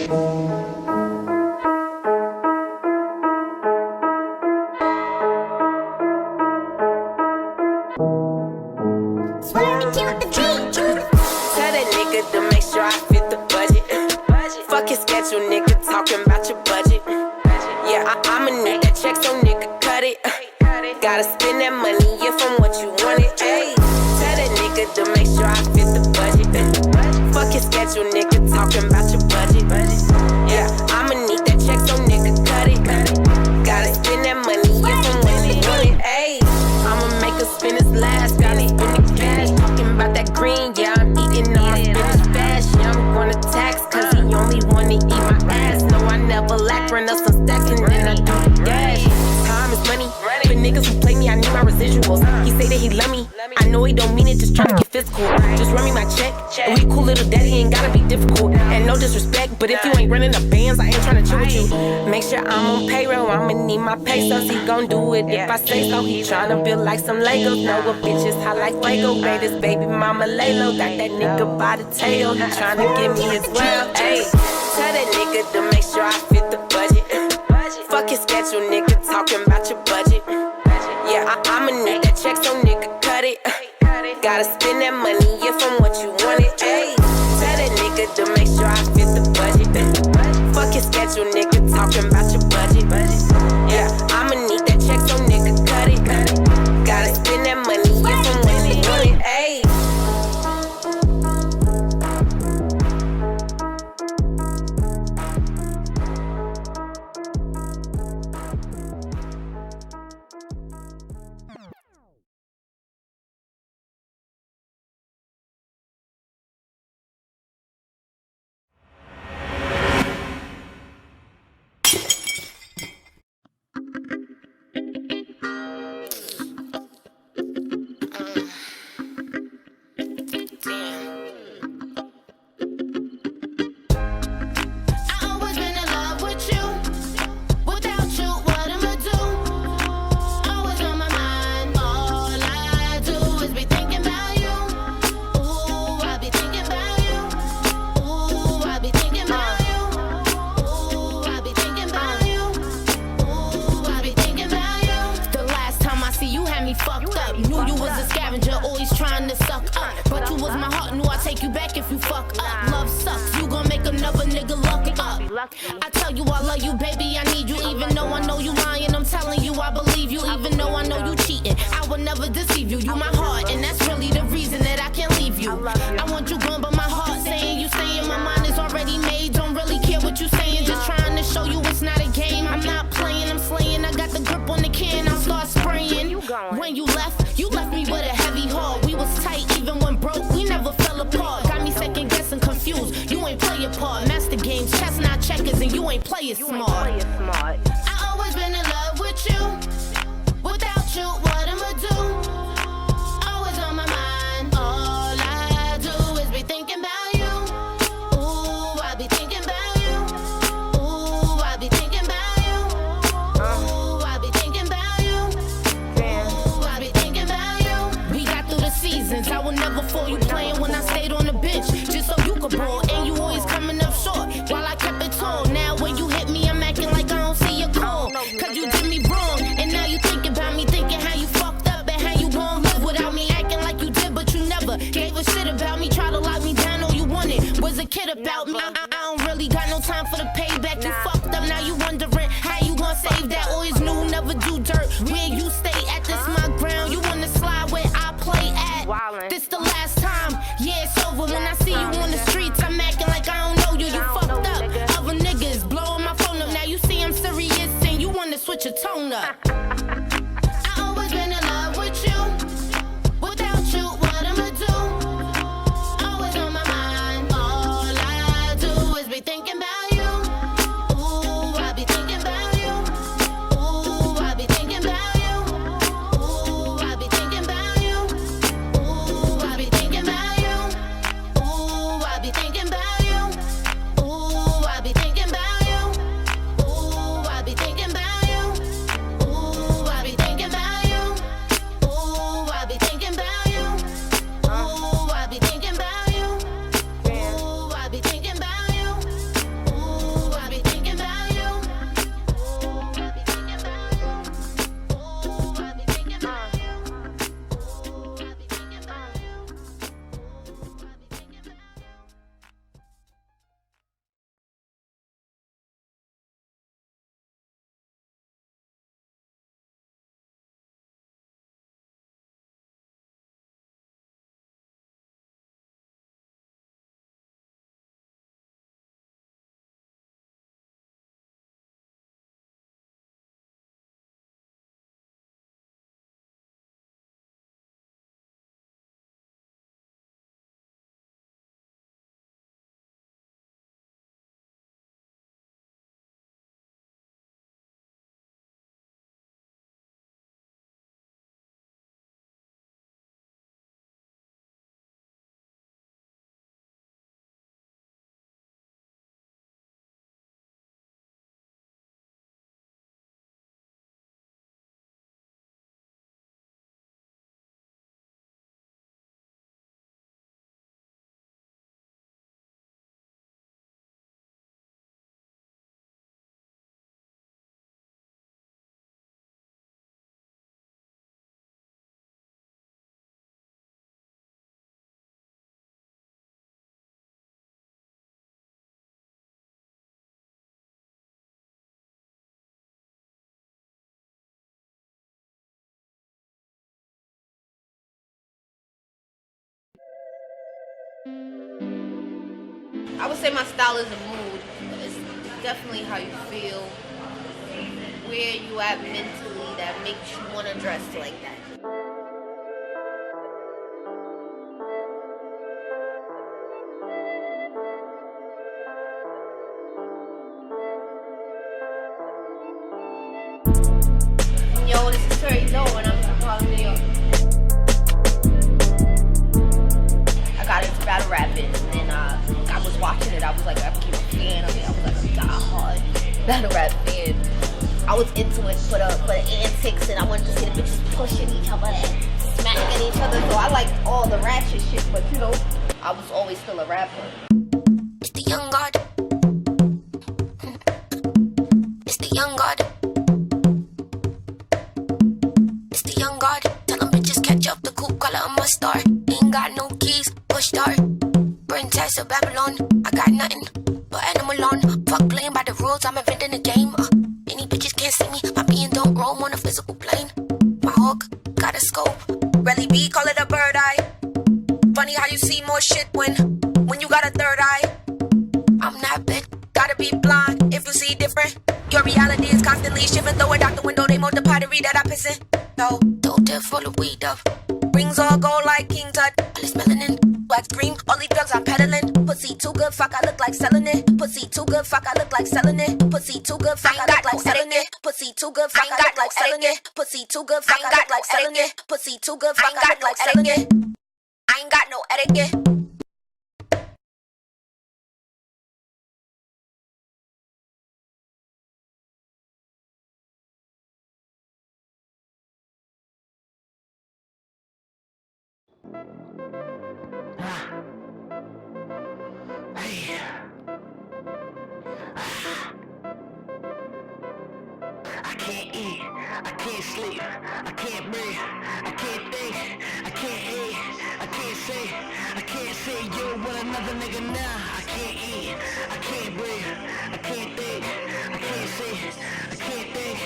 Tell that nigga to make sure I fit the budget. Fuck his schedule, nigga, talking about your budget. Yeah, I'ma need that check, so nigga, cut it. Gotta spend that money if I'm what you wanted. Ayy, tell that nigga to make sure I fit the budget. Fuck his schedule, nigga, talking about your budget. Yeah, I'ma need that check, so nigga, cut it. Gotta spend that money if I'm what you wanted. Ayy, I'ma make her spend his last. Gotta spend the cash, talking about that green. Yeah, I'm eating all my spinach fast. Yeah, I'm gonna tax, cause he only wanna eat my ass. No, I never lack, run up some stacks and then I do the dash. Time is money, but niggas who play me, I need my residuals. He say that he love me, I know he don't mean it, just tryna get physical. Just run me my check, and we cool little daddy, ain't gotta be difficult. And no disrespect, but if you ain't running the bands, I ain't tryna chill with you. Make sure I'm on payroll, I'ma need my pesos. He gon' do it if I say so. He tryna build like some Legos, know what bitches hot like Fuego. Made his baby mama lay low, got that nigga by the tail. He tryna give me his well, ayy. Tell that nigga to make sure I fit the budget. Fuck his schedule, nigga, talking about your budget. Yeah, I'ma need that check, so nigga, cut it. Gotta spend that money if I'm what you wanted. Ayy, tell that nigga to make sure I fit the budget. Fuck his schedule, nigga, talking about your budget. Yeah, I'ma need that check, so nigga, cut it. Gotta spend that money if I'm what you wanted. Ayy. I tell you I love you, baby, I need you. Even though I know you lying, I'm telling you I believe you. Even though I know you cheating, I will never deceive you. You my heart, and that's really the reason that I can't leave you. I want you gone, but my heart saying you staying. My mind is already made, don't really care what you saying. Just trying to show you it's not a game. I'm not playing, I'm slaying. I got the grip on the can, I'll start spraying. When you left me with a heavy heart. We was tight even when broke, we never fell apart. Got me second guessing, confused. You ain't play your part. Master games, chess not checkers, and you ain't play it smart. I always been in love with you. Without you, what I'ma do? Always on my mind. All I do is be thinking about you. Ooh, I be thinking about you. Ooh, I be thinking about you. Ooh, I be thinking about you. Ooh, I be thinking about you. We got through the seasons. I will never fall. You playing when I stayed on the bench, just so you could ball. And you always coming up short while I kept it tall. Now when you hit me, I'm acting like I don't see your call. Cause you did me wrong, and now you think about me, thinking how you fucked up and how you gon' live without me. Acting like you did, but you never gave a shit about me. Try to lock me down, all you wanted was a kid about me. I don't really got no time for the payback. You fucked up, now you wondering how you gon' save that. Always knew, never do dirt. Where you stay at, this my ground. You wanna slide where I play at. This the last time, yeah, it's over. When I see you on the streets, I'm acting like I don't know you. You fucked up, other niggas blowing my phone up. Now you see I'm serious and you wanna switch your tone up. I always been in love with you. Without you, what I'ma do? Always on my mind. All I do is be thinking about you. Ooh, I be thinking about you. Ooh, I be thinking about you. Ooh, I be thinking about you. Ooh, I be thinking about you. Ooh, I be thinking about you. Ooh, I be thinking about you. Ooh, I be thinking about you. Ooh, I would say my style is a mood. It's definitely how you feel, where you at mentally that makes you want to dress like that. Yo, this is Terry Doe and I'm from Harlem, New York. I got into battle rapping and I was watching it. I was like, I became a fan of it. I was like a diehard battle rap fan. I was into it for the antics and I wanted to see the bitches pushing each other and smacking each other. So I liked all the ratchet shit, but you know, I was always still a rapper. It's the young god. It's the young god. It's the young god. Tell them bitches catch up the coupe, color of my star. Ain't got no keys, push start. Bring ties to Babylon. I got nothing but animal on. Fuck playing by the rules, I'm inventing a game. Any bitches can't see me. My being don't roam on a physical plane. My hawk got a scope. Rally B, call it a bird eye. Funny how you see more shit when you got a third eye. I'm not bitch, gotta be blind if you see different. Your reality is constantly shifting. Throw it out the window, they multiply the read that I piss in. No, dope tip full of weed up. Rings all gold like King Tut. All this melanin, wax green, all these drugs I'm peddling. Pussy too good, fuck, I look like selling it. Pussy too good, fuck, I look like selling it. Pussy too good, fuck, I look like selling it. Pussy too good, fuck, I look like selling it. Pussy too good, fuck, I look like selling it. Pussy too good, fuck, I look like selling it. I ain't got no etiquette. I can't eat, I can't sleep, I can't breathe, I can't think, I can't eat, I can't say you with another nigga now. I can't eat, I can't breathe, I can't think, I can't see, I can't think,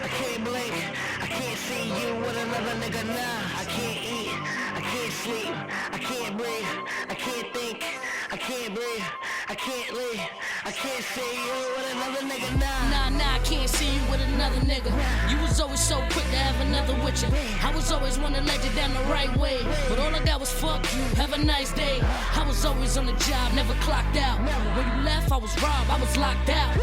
I can't blink, I can't see you with another nigga now. I can't eat, I can't sleep, I can't breathe, I can't think, I can't breathe, I can't leave, I can't see you with another nigga now. Nah, I can't see you with another nigga. You was always so quick to have another with you. I was always one to let you down the right way, but all I got was fuck you, have a nice day. I was always on the job, never clocked out. When you left, I was robbed, I was locked out.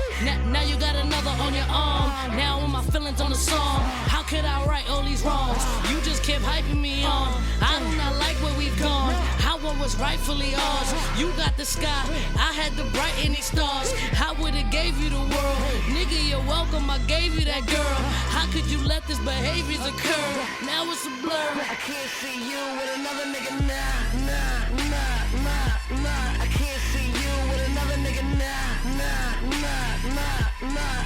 Now you got another on your arm. Now all my feelings on the song. How could I right all these wrongs? You just kept hyping me on. I do not like where we've gone. How what was rightfully ours. You got the sky, I had the brightening stars. I would've gave you the world. Nigga, you're welcome, I gave you that girl. How could you let this behaviors occur? Now it's a blur. I can't see you with another nigga nah. I can't see you with another nigga nah.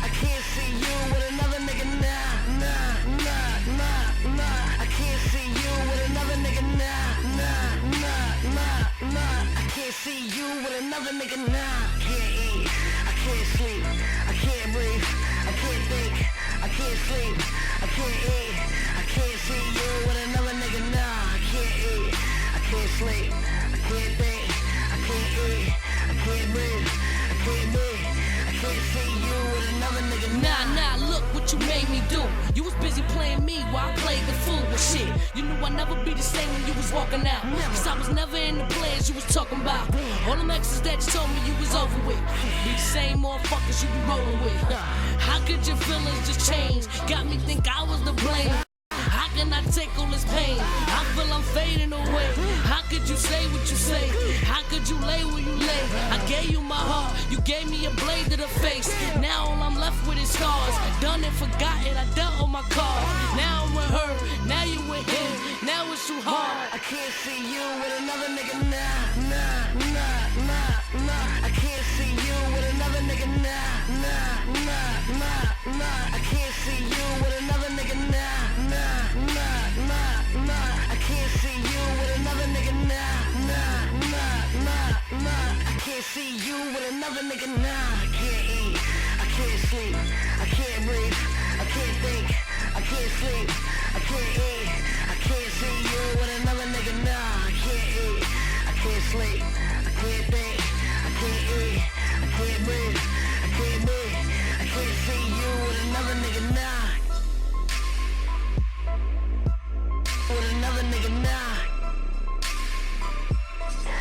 I can't see you with another nigga nah. I can't see you with another nigga nah. I can't see you with another nigga nah. I can't eat, I can't sleep, I can't breathe, I can't think, I can't sleep, I can't eat, I can't see you with another nigga nah. I can't eat, I can't sleep, I can't think, I can't eat, I can't breathe, I can't be, I can't see you with another nigga Nah, look what you made me do. You was busy playing me while I played the fool with shit. You knew I'd never be the same when you was walking out. Cause I was never in the players you was talking about. All them exes that you told me you was over with. Be the same motherfuckers you be rolling with. How could your feelings just change? Got me think I was to blame. How can I take all this pain? I feel I'm fading away. How could you say what you say? How could you lay where you lay? I gave you my heart, you gave me a blade to the face. Now all I'm left with is scars. Done and forgotten, I dealt on my cards. Now I'm with her, now you with him. Now it's too hard. I can't see you with another nigga nah. I can't see you with another nigga nah. I can't see you with another nigga nah. I can't see you with another nigga nah. I can't see you with another nigga nah. I can't eat, I can't sleep, I can't breathe, I can't think, I can't sleep, I can't eat, I can't see you with another nigga nah. I can't eat, I can't can't sleep, I can't think, I can't eat, I can't breathe, I can't be, I can't see you with another nigga now. With another nigga now.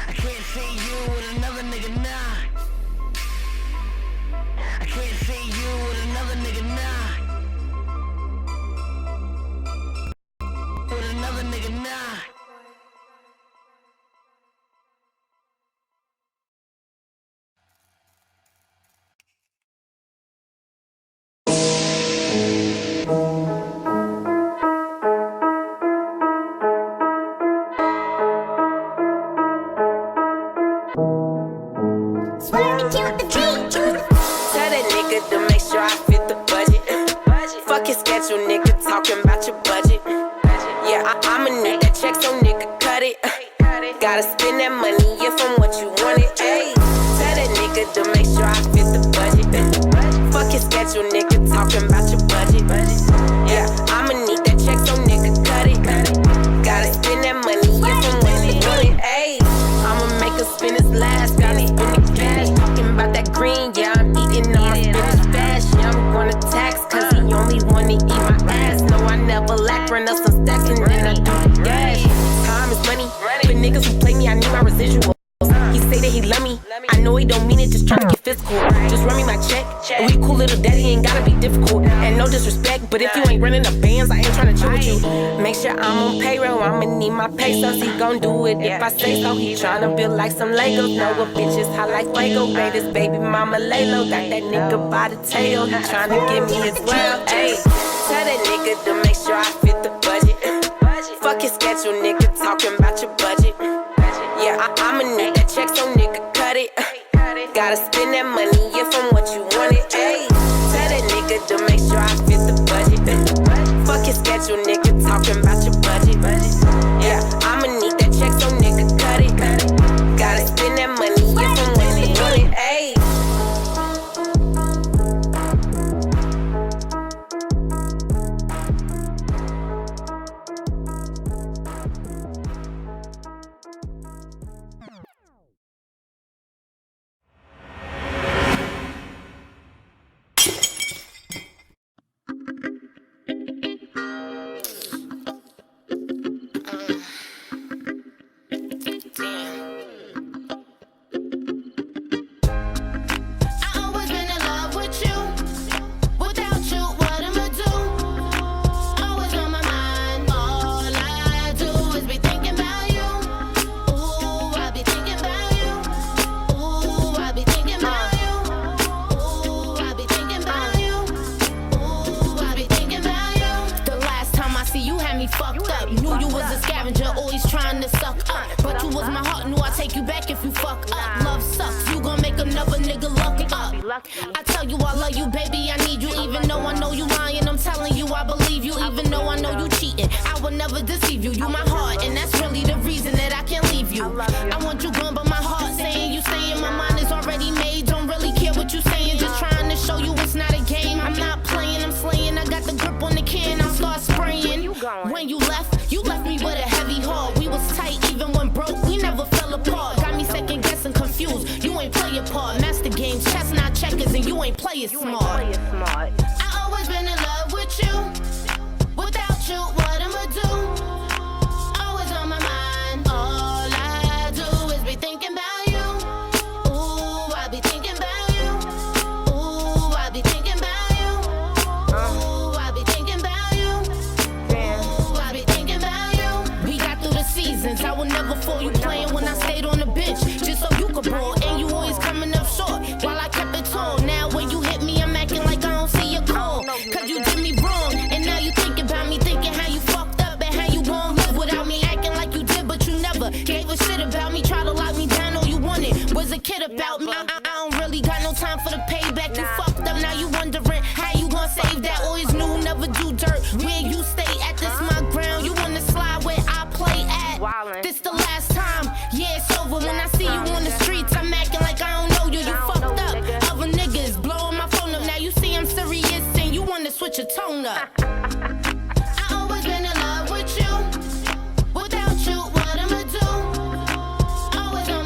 I can't see you with another nigga now. I can't see you with another nigga now. With another nigga now. Tell that nigga to make sure I fit the budget. Fuck his schedule, nigga, talking about your budget. Yeah, I'ma need that check, so nigga, cut it. Gotta spend that money, yeah, from what you wanted. Ayy, tell that nigga to make sure I fit the budget. Fuck his schedule, nigga, talking about your budget. Yeah, I'ma need that check, so nigga, cut it. Gotta spend that money, yeah, from what you wanted. Ayy, I'ma make him spend his last, gotta spend the cash. Talking about that green, yeah, I'm eating all my spinach fast. Yeah, I'm gonna tax, cause he only wanna eat my ass. No, I never lack, run up some stacks and then I do the dash. Time is money, but niggas who play me, I need my residual. He say that he love me, I know he don't mean it, just tryna get physical. Just run me my check, and we cool little daddy, ain't gotta be difficult. And no disrespect, but if you ain't running the bands, I ain't tryna chill with you. Make sure I'm on payroll, I'ma need my pesos, he gon' do it if I say so. He tryna build like some Legos, know what bitches hot like Fuego. Made his baby mama lay low, got that nigga by the tail, he tryna give me his well. Ayy, tell that nigga to make sure I fit the budget. Fuck his schedule, nigga, talking about your budget. Yeah, I'ma need that check, so nigga, cut it. Gotta spend that money, yeah, from what you wanted. Ayy, tell that nigga to make sure I fit the budget. Fuck his schedule, nigga, talking about your budget. Yeah, I'ma need that check, so nigga, cut it. Gotta spend that money, yeah, from what you wanted. Ayy. I tell you I love you, baby, I need you. Even though I know you lying, I'm telling you I believe you. Even though I know you cheating, I will never deceive you. You my heart, and that's really the reason that I can't leave you. I want you gone, but my heart saying you staying. My mind is already made, don't really care what you saying. Just trying to show you it's not a game. I'm not playing, I'm slaying. I got the grip on the can, I'll start spraying. When you left me with a heavy heart. We was tight even when broke, we never fell apart. Got me second guessing, confused. You ain't play your part. Master games, chess not checkers, and you ain't play it smart. I always been in love with you. Without you, what I'ma do? Always on my mind. All I do is be thinking about you. Ooh, I be thinking about you. Ooh, I be thinking about you. Ooh, I be thinking about you. Ooh, I be thinking about you. We got through the seasons. I will never fall. You playing when I stayed on the bench, just so you could ball. And you always coming up short while I kept it tall. Now when you hit me, I'm acting like I don't see your call. Cause you did me wrong, and now you think about me, thinking how you fucked up and how you gon' live without me. Acting like you did, but you never gave a shit about me. Try to lock me down, all you wanted was a kid about me. I don't really got no time for the payback. You fucked up, now you wondering how you gon' save that. Always knew, never do dirt. Where you stay at, this my ground. You wanna slide where I play at. This the last time, yeah, it's over. When I see you on the streets, I'm acting like I don't know you. You fucked up, other niggas blowing my phone up. Now you see I'm serious and you wanna switch your tone up. I always been in love with you. Without you, what I'ma do? Always on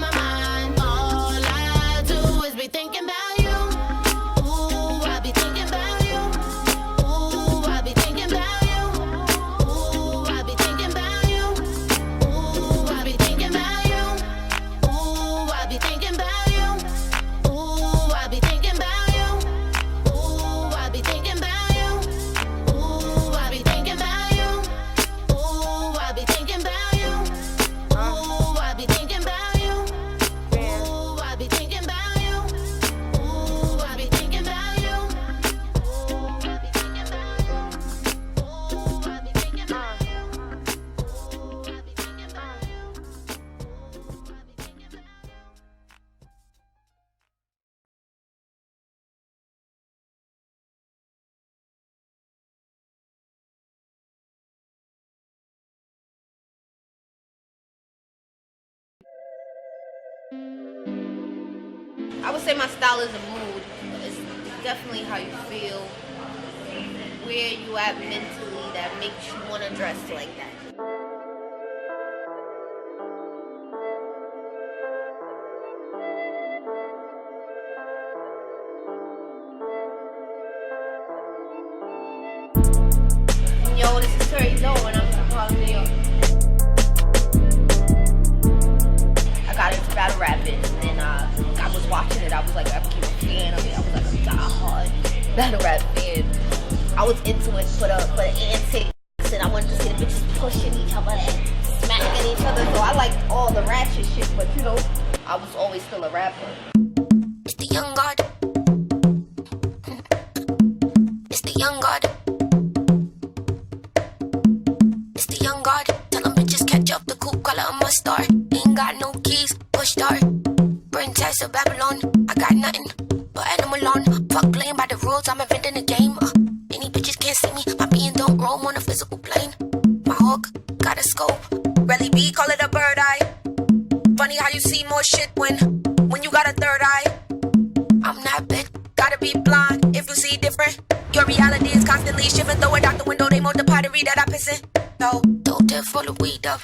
I would say my style is a mood. It's definitely how you feel, where you at mentally that makes you want to dress like that. Yo, this is Terry Doe and I'm from Harlem, New York. I got into battle rapping and I was watching it. I was like, I became a fan of it. I was like a diehard battle rap fan. I was into it for the antics and I wanted to see the bitches pushing each other and smacking each other. So I liked all the ratchet shit, but you know, I was always still a rapper. It's the young god. It's the young god. It's the young god. Tell them bitches catch up the coupe, call it a mustard. Ain't got no keys, push start. Bring ties to Babylon. I got nothing but animal on. Fuck playing by the rules, I'm inventing the game. Any bitches can't see me, my being don't roam on a physical plane. My hawk got a scope. Rally B, call it a bird eye. Funny how you see more shit when you got a third eye. I'm that bitch, gotta be blind if you see different. Your reality is constantly shifting. Throw it out the window, they mold the pottery that I piss in. Yo, don't tip full of weed up.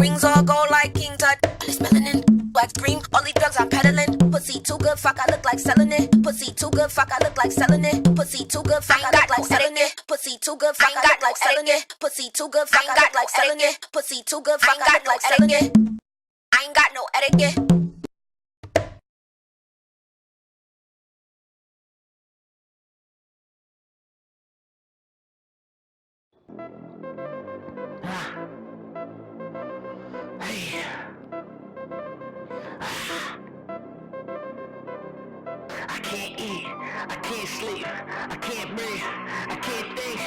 Rings all gold like King Tut. All this melanin, wax green, all these drugs I'm peddling. Pussy too good, fuck, I look like selling it. Pussy too good, fuck, I look like selling it. Pussy too good, fuck, I look like selling it. Pussy too good, fuck, I look like selling it. Pussy too good, fuck, I look like selling it. Pussy too good, fuck, I look like selling it. I ain't got no etiquette. Hey. I can't eat, I can't sleep, I can't breathe, I can't think,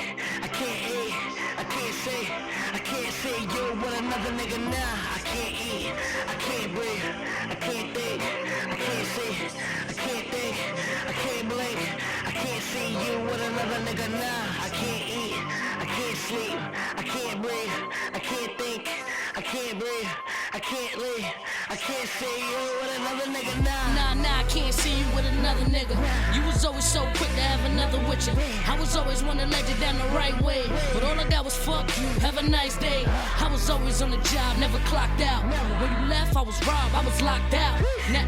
I can't eat, I can't say yo with another nigga now. I can't eat, I can't breathe, I can't think, I can't see, I can't think, I can't blink, I can't see you with another nigga now. I can't eat, I can't sleep, I can't breathe, I can't think, I can't breathe, I can't live, I can't see you with another nigga now. Nah, I can't see you with another nigga. You was always so quick to have another with you. I was always one to let you down the right way, but all I got was fuck you, have a nice day. I was always on the job, never clocked out. When you left, I was robbed, I was locked out.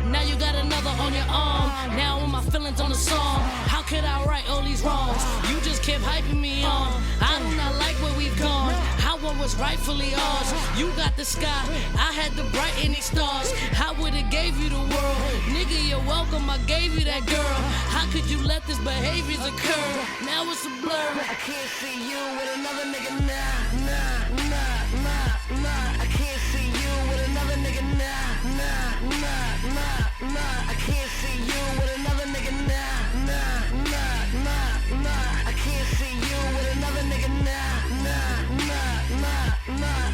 Now you got another on your arm. Now all my feelings on the song. How could I right all these wrongs? You just kept hyping me on. I do not like where we've gone. How what was rightfully ours. You got the sky, I had the brightening stars. I would've gave you the world. Nigga, you're welcome, I gave you that girl. How could you let this behavior occur? Now it's a blur. I can't see you with another nigga now. I can't see you with another nigga now. I can't see you with another nigga now. I can't see you with another nigga now.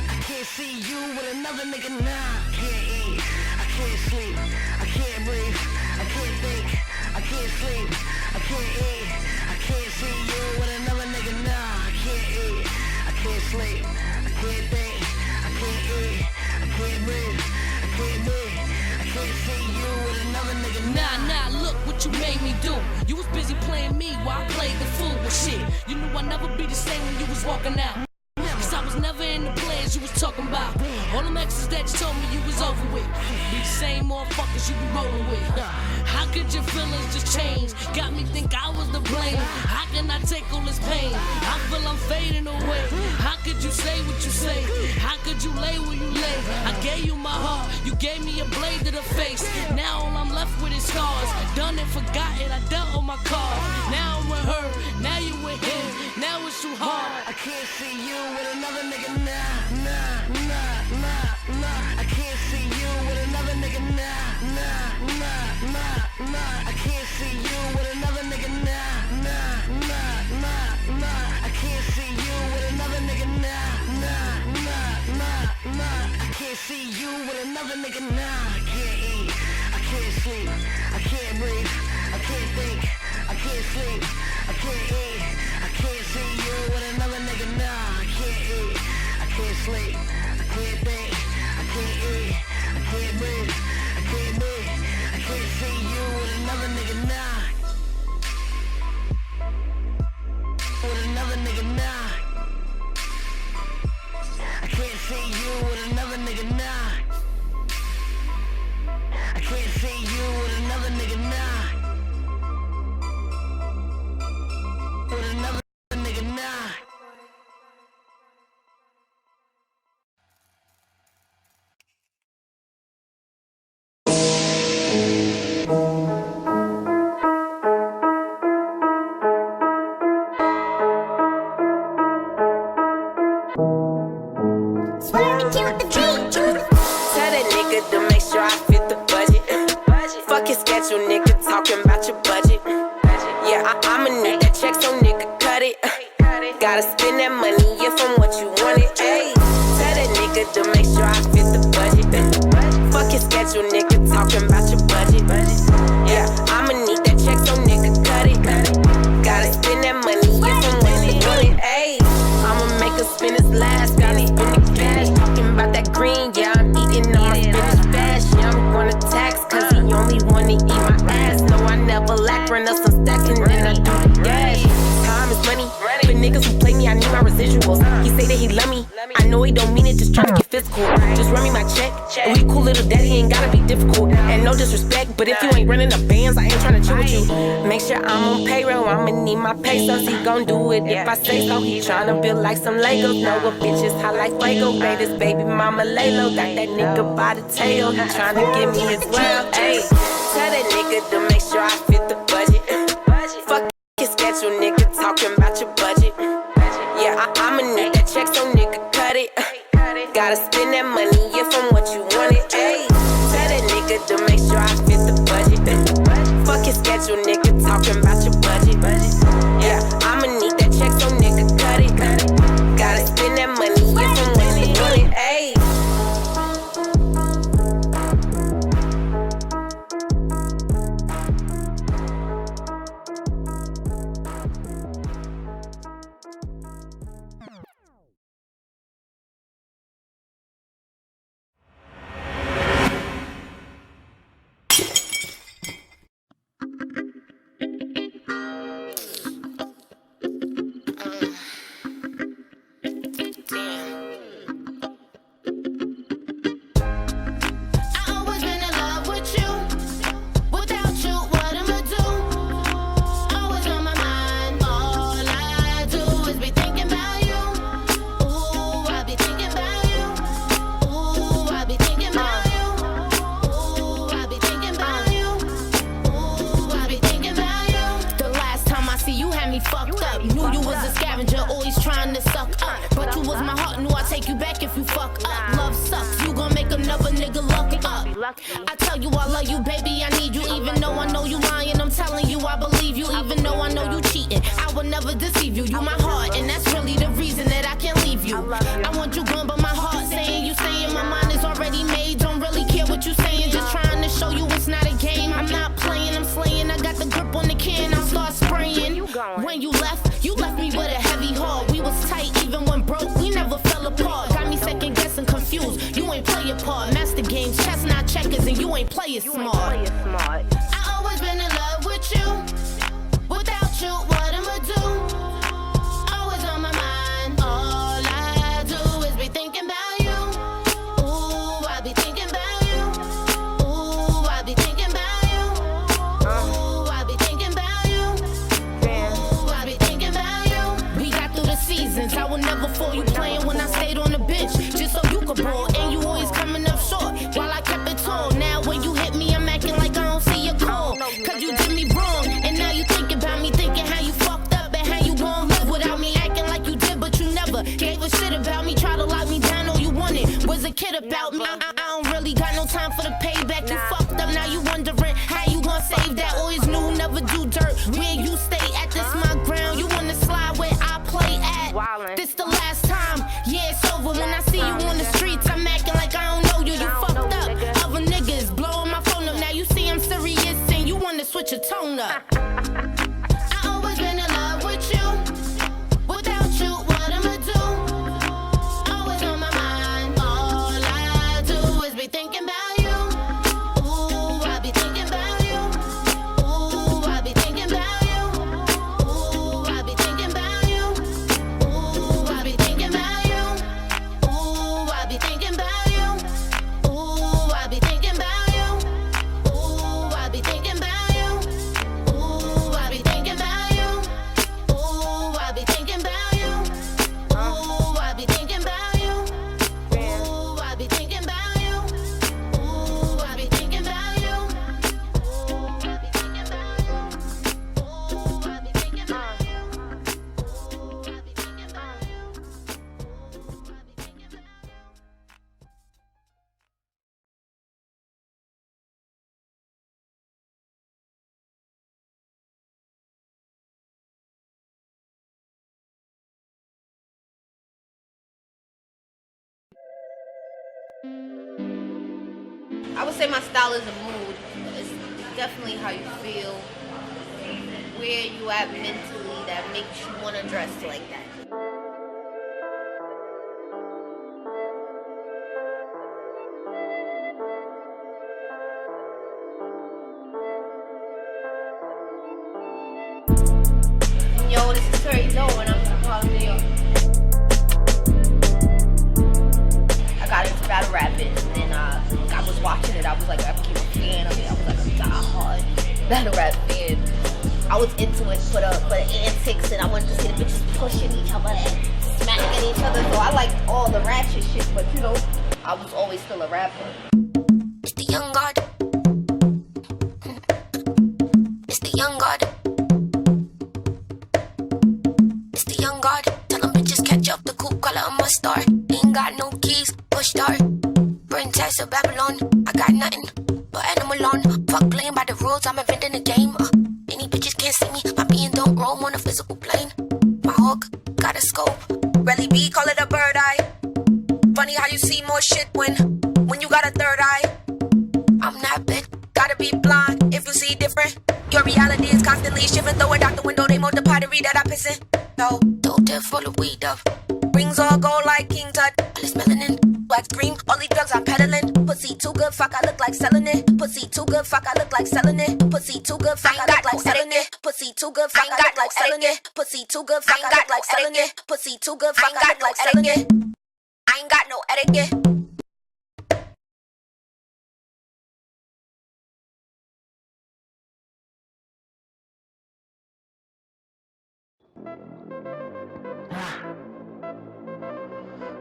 I can't see you with another nigga now. I can't eat, I can't sleep, I can't breathe, I can't think, I can't sleep, I can't eat, I can't see you with another nigga now. I can't eat, I can't sleep, I can't think, I can't eat, I can't breathe, I can't breathe, I can't see you with another nigga now. Nah, look what you made me do. You was busy playing me while I played the fool with shit. You knew I'd never be the same when you was walking out. Cause I was never in the players you was talking about. All them exes that you told me you was over with. Be the same motherfuckers you be rolling with. How could your feelings just change? Got me think I was to blame. How can I take all this pain? I feel I'm fading away. How could you say what you say? How could you lay where you lay? I gave you my heart, you gave me a blade to the face. Now all I'm left with is scars. Done and forgotten, I dealt on my cards. Now I'm with her, now you with him. Now it's too hard. I can't see you with another nigga now. I can't see you with another nigga now. I can't see you with another nigga now. I can't see you with another nigga now. I can't see you with another nigga now. I can't eat, I can't sleep, I can't breathe, I can't think, I can't sleep, I can't eat, I can't see you with another nigga now. I can't eat, I can't sleep, I can't think, I can't eat, I can't breathe, I can't can't see you with another nigga now. With another nigga now. Tell that nigga to make sure I fit the budget. Fuck your schedule, nigga, talking about your budget. Yeah, I'ma need that check, so nigga, cut it. Gotta spend that money, yeah, from what you wanted. Ayy, tell that nigga to make sure I fit the budget. Fuck your schedule, nigga, talking about your budget. Yeah, I'ma need that check, so nigga, cut it. Gotta spend that money, yeah, from what you wanted. Ayy, I'ma make her spend his last, gotta spend the cash. Talking about that green, yeah, I'm eating all spinach fast. Yeah, I'm gonna tax, cause he only wanna eat my ass. No, I never lack, run up some stacks and then I do the gas. Time is money, but niggas who play me, I need my residuals. He say that he love me, I know he don't mean it, just tryna get physical. Just run me my check, and we cool little daddy, ain't gotta be difficult. And no disrespect, but if you ain't running the bands, I ain't tryna chill with you. Make sure I'm on payroll, I'ma need my pesos. He gon' do it if I say so. He tryna build like some Legos, know what bitches hot like Fuego. Made his baby mama lay low, got that nigga by the tail. He tryna give me his well, ayy. Tell that nigga to make sure I fit the budget. Fuck your schedule, nigga, talking about your budget. Yeah, I'ma need that check, so nigga, cut it. Gotta spend that money, yeah, from what you wanted. Ayy, tell that nigga to make sure I fit the budget. Fuck your schedule, nigga, talking about your budget. Yeah, I'ma need that check, so nigga, cut it. Gotta spend that money, yeah, from what you wanted. Ayy. I tell you I love you, baby, I need you. Even though I know you lying, I'm telling you I believe you. Even though I know you cheating, I will never deceive you. You my heart, and that's really the reason that I can't leave you. I want you gone, but my heart saying you staying. My mind is already made, don't really care what you saying. Just trying to show you it's not a game. I'm not playing, I'm slaying. I got the grip on the can, I'll start spraying. When you left me with a heavy heart. We was tight even when broke, we never fell apart. Got me second guessing, confused. You ain't play your part. Master games, chess not checkers, and you ain't play it smart. I always been in love with you. Without you, what I'ma do? Always on my mind. All I do is be thinking about you. Ooh, I be thinking about you. Ooh, I be thinking about you. Ooh, I be thinking about you. Ooh, I be thinking about you. We got through the seasons. I will never fall. You playing when I stayed on the bench, just so you could ball. And you always coming up short while I kept it tall. Now when you hit me, I'm acting like I don't see your call. Cause you did me wrong, and now you think about me, thinking how you fucked up and how you gon' live without me. Acting like you did, but you never gave a shit about me. Try to lock me down, all you wanted was a kid about me. I don't really got no time for the payback. You fucked up, now you wondering how you gon' save that. Always knew, never do dirt where you stay at. This my ground, you wanna slide where I play at. This the last time, yeah, it's over. When I see you on the streets, I'm acting like I don't know you. You fucked up, other niggas blowing my phone up. Now you see I'm serious and you wanna switch your tone up. I always been in love with you. Without you, what I'ma do? Always on my mind. All I do is be thinking about you. Ooh, I be thinking about you. Ooh, I be thinking about you. Ooh, I be thinking about you. Ooh, I be thinking about you. Ooh, I be thinking about you. Ooh, I be thinking about you. I would say my style is a mood. It's definitely how you feel, where you at mentally that makes you want to dress like that. Yo, this is Terry Doe and I'm from Harlem, New York. I got into battle rapping and I was watching it. I was like, I became a fan of it. I was like a diehard battle rap fan. I was into it for the antics and I wanted to see the bitches pushing each other and smacking each other. So I liked all the ratchet shit, but you know, I was always still a rapper. It's the young god. It's the young god. It's the young god. Tell them bitches catch up the coupe, color a mustard. Ain't got no keys, push start. Princess of Babylon, I got nothing but animal on. Fuck playing by the rules, I'm inventing a game. Any bitches can't see me, my being don't roam on a physical plane. My hawk got a scope, Relly B, call it a bird eye. Funny how you see more shit when you got a third eye. I'm not big, gotta be blind if you see different. Your reality is constantly shifting, throw it out the window, they mold the pottery that I piss in. No, don't dare full of weed up. Rings all gold like King Tut, all this melanin. Wax cream, all these drugs I'm peddling. Pussy too good, fuck, I look like selling it. Pussy too good, fuck, I look like selling it. Pussy too good, fuck, I look like selling it. Pussy too good, fuck, I look like selling it. Pussy too good, fuck, I look like selling it. Pussy too good, fuck, I look like selling it. I ain't got no etiquette.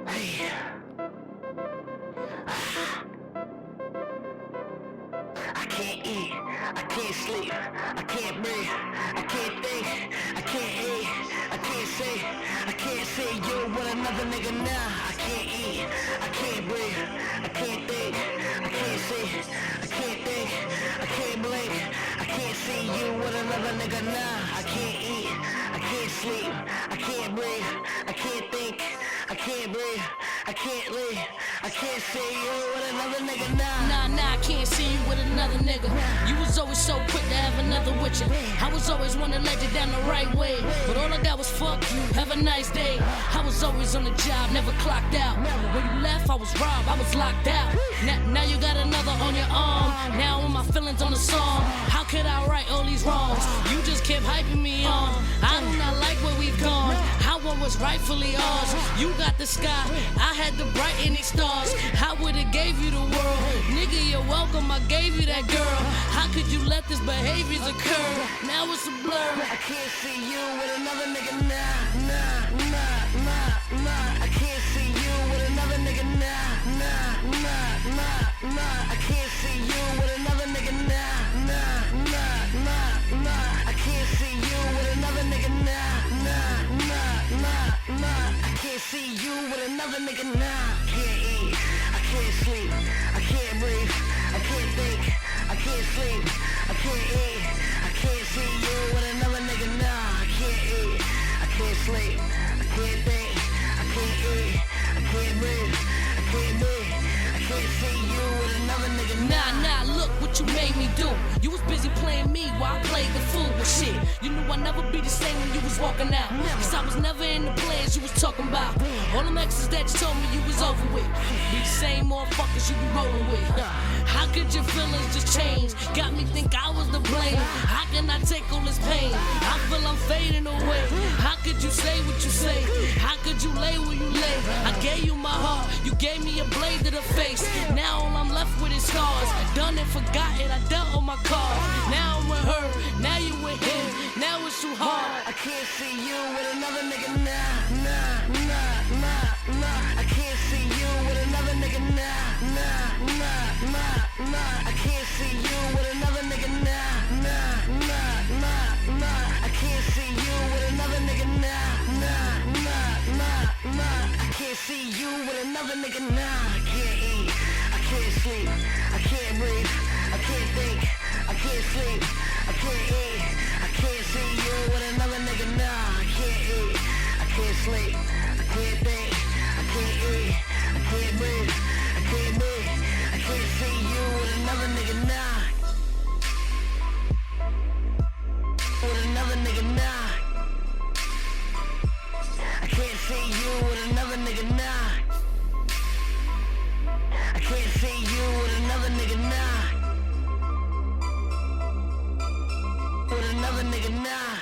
Hey. I can't eat, I can't sleep, I can't breathe, I can't think, I can't eat, I can't say you with another nigga now. I can't eat, I can't breathe, I can't think, I can't say, I can't think, I can't blink, I can't see you with another nigga now. I can't eat, I can't sleep, I can't breathe, I can't think, I can't breathe, I can't leave, I can't see you with another nigga now. Nah, I can't see you with another nigga. You was always so quick to have another with you. I was always one that led you down the right way, but all I got was fuck you, have a nice day. I was always on the job, never clocked out. When you left, I was robbed, I was locked out. Now you got another on your arm. Now with my feelings on the song, how could I right all these wrongs? You just kept hyping me on. I do not like where we've gone. How what was rightfully ours. You got the sky, I had the brightening stars. I would've gave you the world. Nigga, you're welcome, I gave you that girl. How could you let this behaviors occur? Now it's a blur. I can't see you with another nigga nah. I can't see you with another nigga nah. I can't see you with another nigga nah. I can't see you with another nigga nah. I can't see you with another nigga nah. Can't eat, I can't sleep, I can't breathe, I can't think, I can't sleep, I can't eat, I can't see you with another nigga nah. I can't eat, I can't sleep, I can't think, I can't eat, I can't breathe, I can't be, I can't see you with another nigga nah. Nah, look what you made me do. You was busy playing me while I played the fool with shit. You knew I'd never be the same when you was walking out. Cause I was never in the plans you was talking about. All them exes that you told me you was over with. Be the same motherfuckers you be rolling with. How could your feelings just change? Got me think I was to blame. How can I take all this pain? I feel I'm fading away. How could you say what you say? How could you lay where you lay? I gave you my heart, you gave me a blade to the face. Now all I'm left with is scars. Done and forgotten, I dealt on my cards. Now I'm with her, now you with him. Now it's too hard. I can't see you with another nigga nah. I can't see you with another nigga nah. I can't see you with another nigga nah. I can't see you with another nigga nah. I can't see you with another nigga nah. I can't eat, I can't sleep, I can't breathe, I can't think, I can't sleep, I can't eat, I can't see you with another nigga nah. I can't eat, I can't sleep, I can't think, I can't eat, I can't breathe, I can't another nigga now.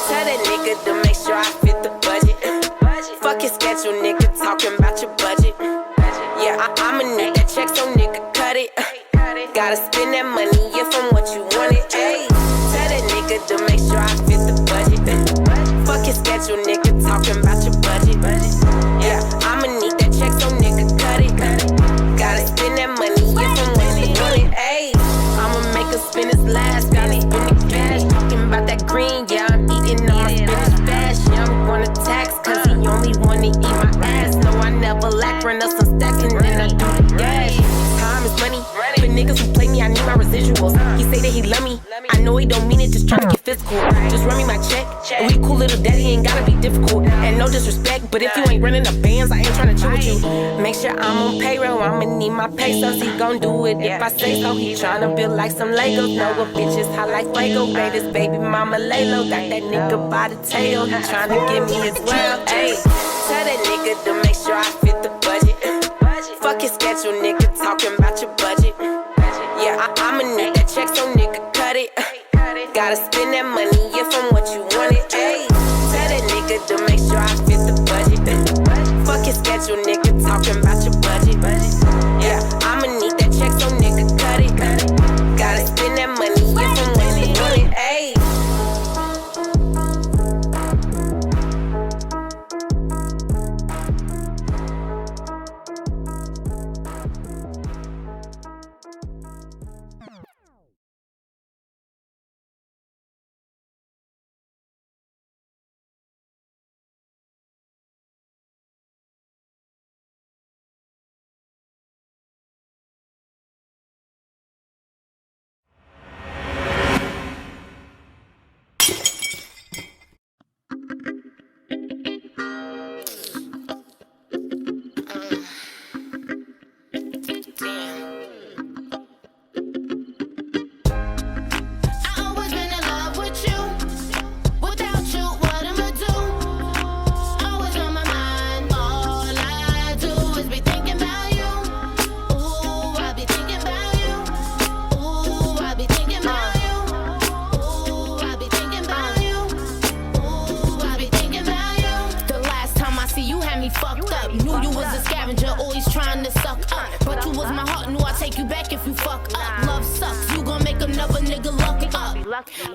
Tell that nigga to make sure I fit the budget. Fuck your schedule, nigga, talking about your budget. Yeah, I'ma need that check, so nigga, cut it. Gotta spend that money, yeah, from what you wanted. Ayy, tell that nigga to make sure I fit the budget. Fuck your schedule, nigga, talking about your budget. Yeah, I'ma need that check, so nigga, cut it. Gotta spend that money, yeah, from what you wanted. Ayy, I'ma make her spend his last, gotta spend the cash. Talking about that green, yeah, I'm eating all my spinach fast. Yeah, I'm gonna tax, cause he only wanna eat my ass. No, I never lack, run up some stacking, then I do the gas. Time is money, for niggas who play me, I need my residuals. He say that he love me, I know he don't mean it, just tryna get physical. Just run me my check, and we cool little daddy, ain't gotta be difficult. And no disrespect, but if you ain't running the bands, I ain't tryna chill with you. Make sure I'm on payroll, I'ma need my pesos, he gon' do it if I say so. He tryna build like some Legos, know what bitches hot like Fuego. Greatest baby mama lay low, got that nigga by the tail, he tryna give me his well. Ayy, tell that nigga to make sure I fit the budget. Fuck your schedule, nigga, talking about your budget. Yeah, I'ma need that check, so nigga, cut it. Gotta spend that money, yeah, from what you wanted. Ayy, tell that nigga to make sure I fit the budget. Fuck your schedule, nigga, talking about your budget. Yeah, I'ma need that check, so nigga, cut it. Gotta spend that money, yeah, from what you wanted. Ayy.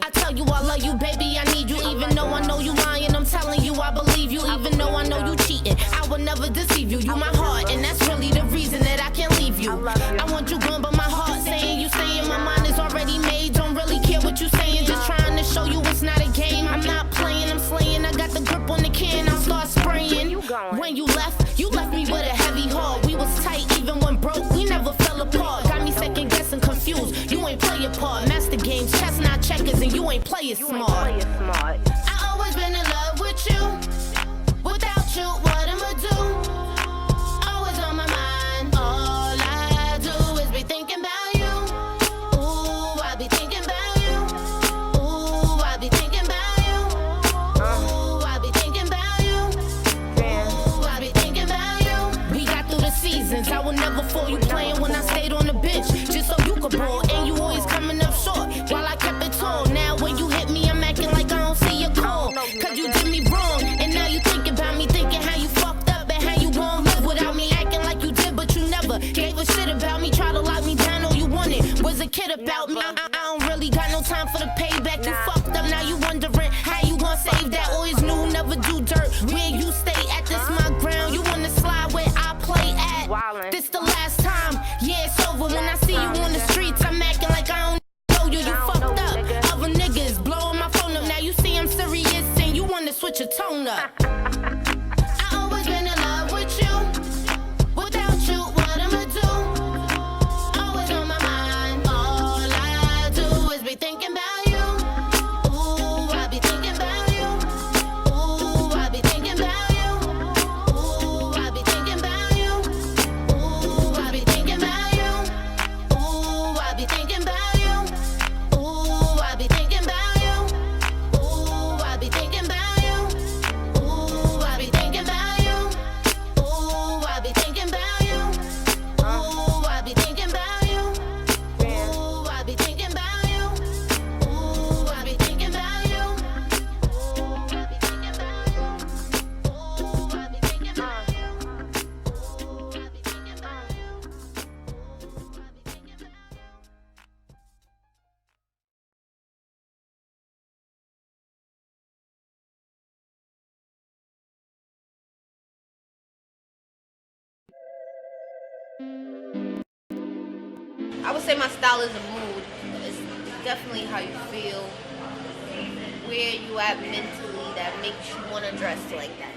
I tell you I love you, baby, I need you. Even though I know you lying, I'm telling you I believe you. Even though I know you cheating, I will never deceive you. You my heart, and that's really the reason that I can't leave you. I want you gone, but my heart saying you staying. My mind is already made, don't really care what you saying. Just trying to show you it's not a game. I'm not playing, I'm slaying. I got the grip on the can, I'll start spraying. When you left me with a heavy heart. We was tight even when broke, we never fell apart. Got me second guessing, confused. You ain't play your part. Master games, chestnut checkers, and you ain't play it smart. I always been in love with you. Without you, what I'ma do? Always on my mind. All I do is be thinking about you. Ooh, I be thinking about you. Ooh, I be thinking about you. Ooh, I be thinking about you. Ooh, I be thinking about you. We got through the seasons. I would never fall you playing when I stayed on the bench just so you could ball. And you always coming up short while I kept it tall. Now when you hit me, I'm acting like I don't see your call. Cause you did me wrong, and now you think about me, thinking how you fucked up and how you gon' live without me. Acting like you did, but you never gave a shit about me. Try to lock me down, all you wanted was a kid about me. I don't really got no time for the payback. You fucked up, now you wondering how you gon' save that. Always knew, never do dirt. Where you stay at, this my ground. You wanna slide where I play at. This the last time, yeah, it's over. When I see you on the streets, I'm acting like I don't know you. You fucked up, other niggas blowing my phone up. Now you see I'm serious and you wanna switch your tone up. I always been in love with you. Without you, what I'ma do? Always on my mind. All I do is be thinking about you. Ooh, I be thinking about you. Ooh, I be thinking about you. Ooh, I be thinking about you. Ooh, I be thinking about you. I would say my style is a mood. It's definitely how you feel, where you at mentally that makes you want to dress like that.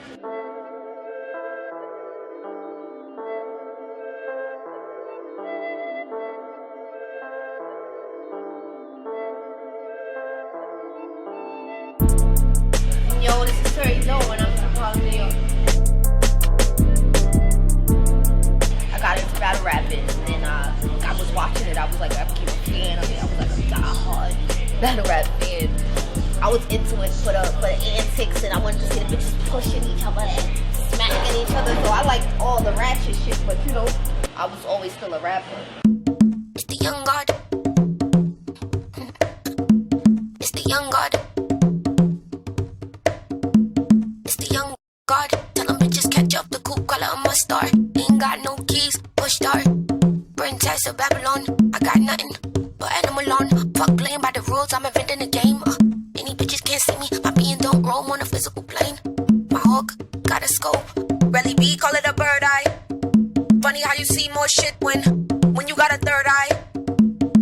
Yo, this is Terry Doe and I'm from Harlem, New York. I got into battle rapping and I was watching it. I was like, I became a fan of it. I was like a diehard battle rap fan. I was into it for the antics and I wanted to see the bitches pushing each other and smacking each other. So I liked all the ratchet shit, but you know, I was always still a rapper. It's the young god. It's the young god. It's the young god. Tell them bitches catch up the coupe, call it a mustard. Ain't got no keys, push start. Princess of Babylon, I got nothing but animal on. Fuck playing by the rules, I'm inventing a game. Any bitches can't see me, my being don't roam on a physical plane. My hawk got a scope, Relly B, call it a bird eye. Funny how you see more shit when you got a third eye.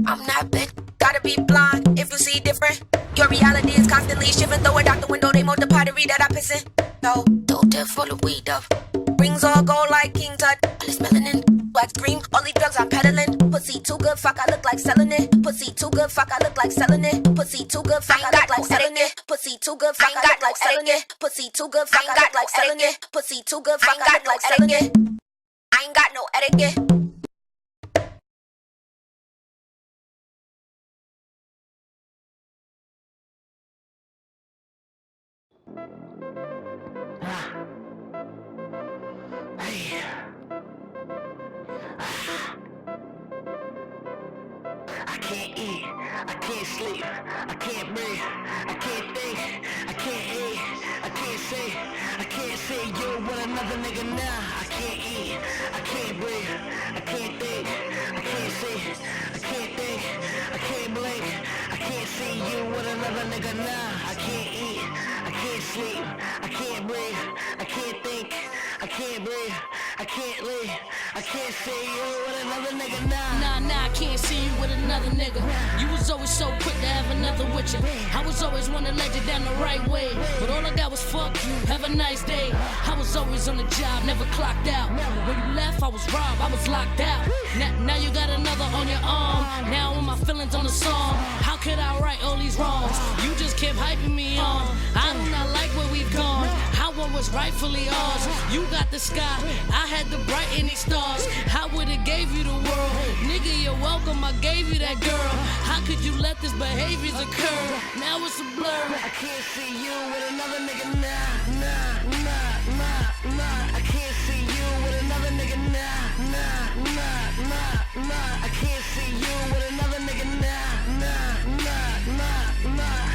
I'm not big, gotta be blind if you see different. Your reality is constantly shifting, throw it out the window, they mold the pottery that I piss in. No, don't dare full of weed up. Rings all gold like King Tut, all this melanin. Wax green, all these drugs I'm peddling. Pussy too good, fuck, I look like selling it. Pussy too good, fuck, I look like selling it. Pussy too good, fuck, I look like selling it. Pussy too good, fuck, I look like selling it. Pussy too good, fuck, I look like selling it. Pussy too good, fuck, I look like selling it. I ain't got no etiquette. Hey. I can't eat, I can't sleep, I can't breathe, I can't think, I can't eat, I can't say you with another nigga now. I can't eat, I can't breathe, I can't think, I can't see, I can't think, I can't blink, I can't see you with another nigga now. I can't eat, I can't sleep, I can't breathe, I can't think, I can't breathe, I can't live, I can't see you with another nigga now. Nah, I can't see you with another nigga. You was always so quick to have another with you. I was always one to let you down the right way, but all I got was fuck you, have a nice day. I was always on the job, never clocked out. When you left, I was robbed, I was locked out. Now you got another on your arm. Now all my feelings on the song. How could I right all these wrongs? You just kept hyping me on. I do not like where we've gone. How what was rightfully ours. You got the sky, I had to brighten these stars. I would've gave you the world. Nigga, you're welcome, I gave you that girl. How could you let this behaviors occur? Now it's a blur. I can't see you with another nigga now. I can't see you with another nigga now. I can't see you with another nigga now.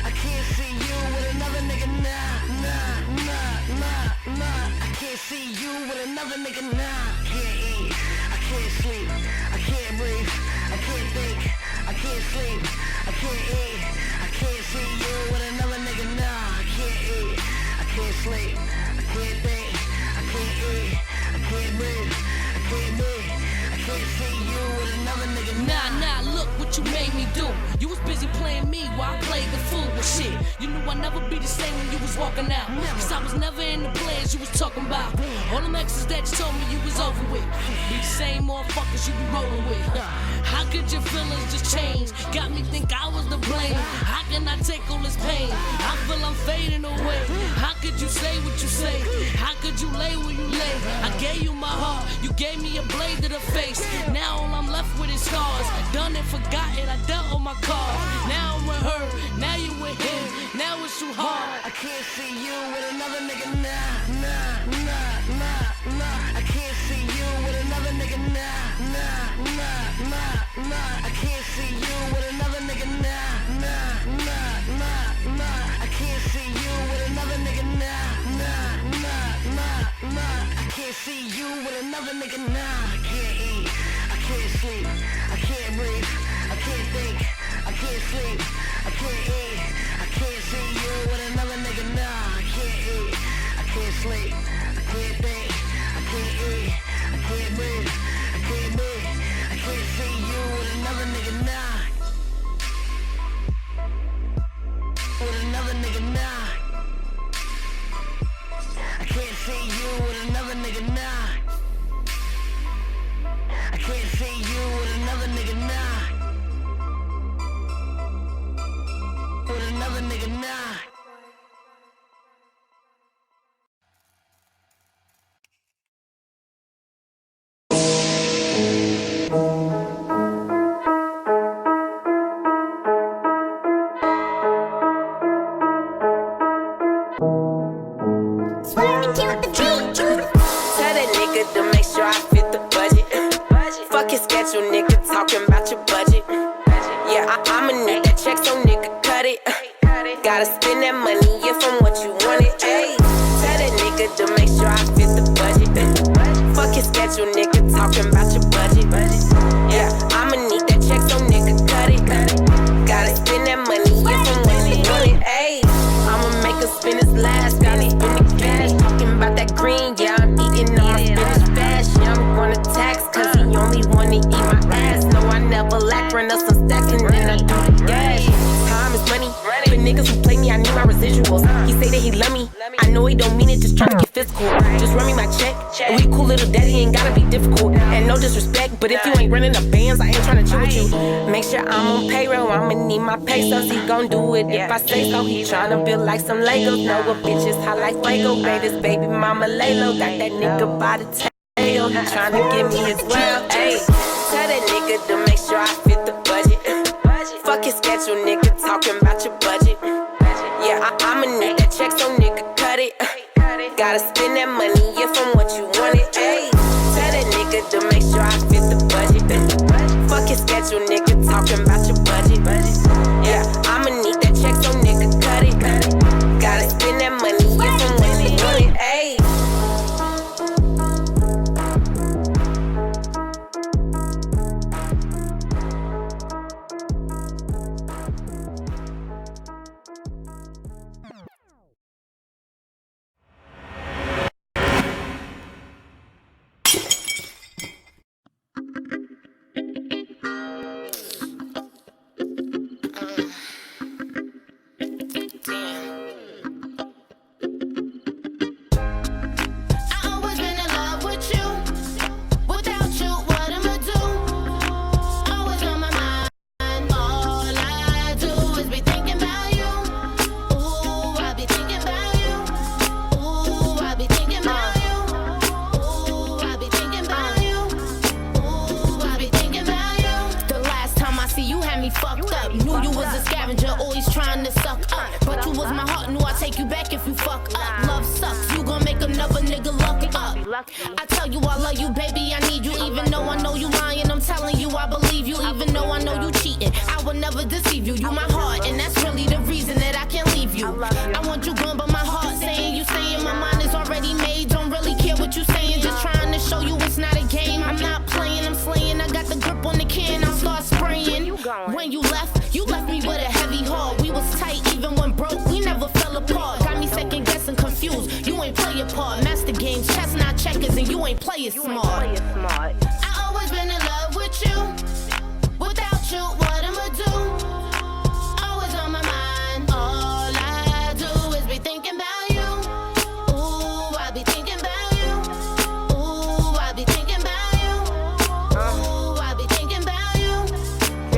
I can't see you with another nigga now. I can't see you with another nigga now. I can't eat, I can't sleep, I can't breathe, I can't think, I can't sleep, I can't eat, I can't see you with another nigga now. I can't eat, I can't sleep, I can't think, I can't eat, I can't breathe, I can't breathe, I can't see you with another nigga now. Nah, look what you made me do. You was busy playing me while I played the fool with shit. You knew I'd never be the same when you was walking out. Cause I was never in the plans you was talking about. All them exes that you told me you was over with. Be the same motherfuckers you be rolling with. How could your feelings just change? Got me think I was to blame. How can I take all this pain? I feel I'm fading away. How could you say what you say? How could you lay where you lay? I gave you my heart, you gave me a blade to the face. Now all I'm left with is scars. Done and forgotten, I dealt on my cards. Now I'm with her, now you with him. Now it's too hard. I can't see you with another nigga now. I can't see you with another nigga now. I can't see you with another nigga now. I can't see you with another nigga now. I can't see you with another nigga now. I can't eat, I can't sleep, I can't breathe, I can't think, I can't sleep, I can't eat, I can't see you with another nigga now. I can't eat, I can't sleep, I can't think, I can't eat, I can't breathe, I can't breathe. schedule, nigga, talking about your budget. Yeah, I'ma need that check, so nigga, cut it. Gotta spend that money, yeah, from when you want it. Ayy, I'ma make her spend his last, gotta spend the cash. Talking about that green, yeah, I'm eating all my spinach fast. Yeah, I'm gonna tax, cause he only wanna eat my ass. No, I never lack, run up some stacks and then I do the gas. Time is money, for niggas who play me, I need my residuals. He say that he love me, I know he don't mean it, just tryna get physical. Just run me my check, and we cool little daddy, ain't gotta be difficult. And no disrespect, but if you ain't running the bands, I ain't tryna chill with you. Make sure I'm on payroll, I'ma need my pesos. He gon' do it if I say so. He tryna build like some Legos, know a bitch is hot like Fuego. Baby, this baby mama lay low, got that nigga by the tail. He tryna give me his well, ayy. Tell that nigga to make sure I fit the budget. Fuck his schedule, nigga, talking about your budget. Yeah, I'ma need that check, so nigga, cut it. Gotta spend that money, yeah, from what you wanted. Ayy, tell that nigga to make sure I fit the budget. Fuck his schedule, nigga, talking about your budget. Yeah, I'ma need that check, so nigga, cut it. Gotta spend that money, yeah, from what you wanted. Ayy. I tell you I love you, baby, I need you. Even though I know you lying, I'm telling you I believe you. Even though I know you cheating, I will never deceive you. You my heart, and that's really the reason that I can't leave you. I want you gone, but my heart saying you staying. My mind is already made, don't really care what you saying. Just trying to show you it's not a game. I'm not playing, I'm slaying. I got the grip on the can, I'll start spraying. When you left me with a heavy heart. We was tight even when broke, we never fell apart. Got me second guessing, confused. You ain't play your part. Master games, chestnut checkers, and you ain't play it smart. I always been in love with you. Without you, what I'ma do? Always on my mind. All I do is be thinking about you. Ooh, I be thinking about you. Ooh, I be thinking about you. Ooh, I be thinking about you.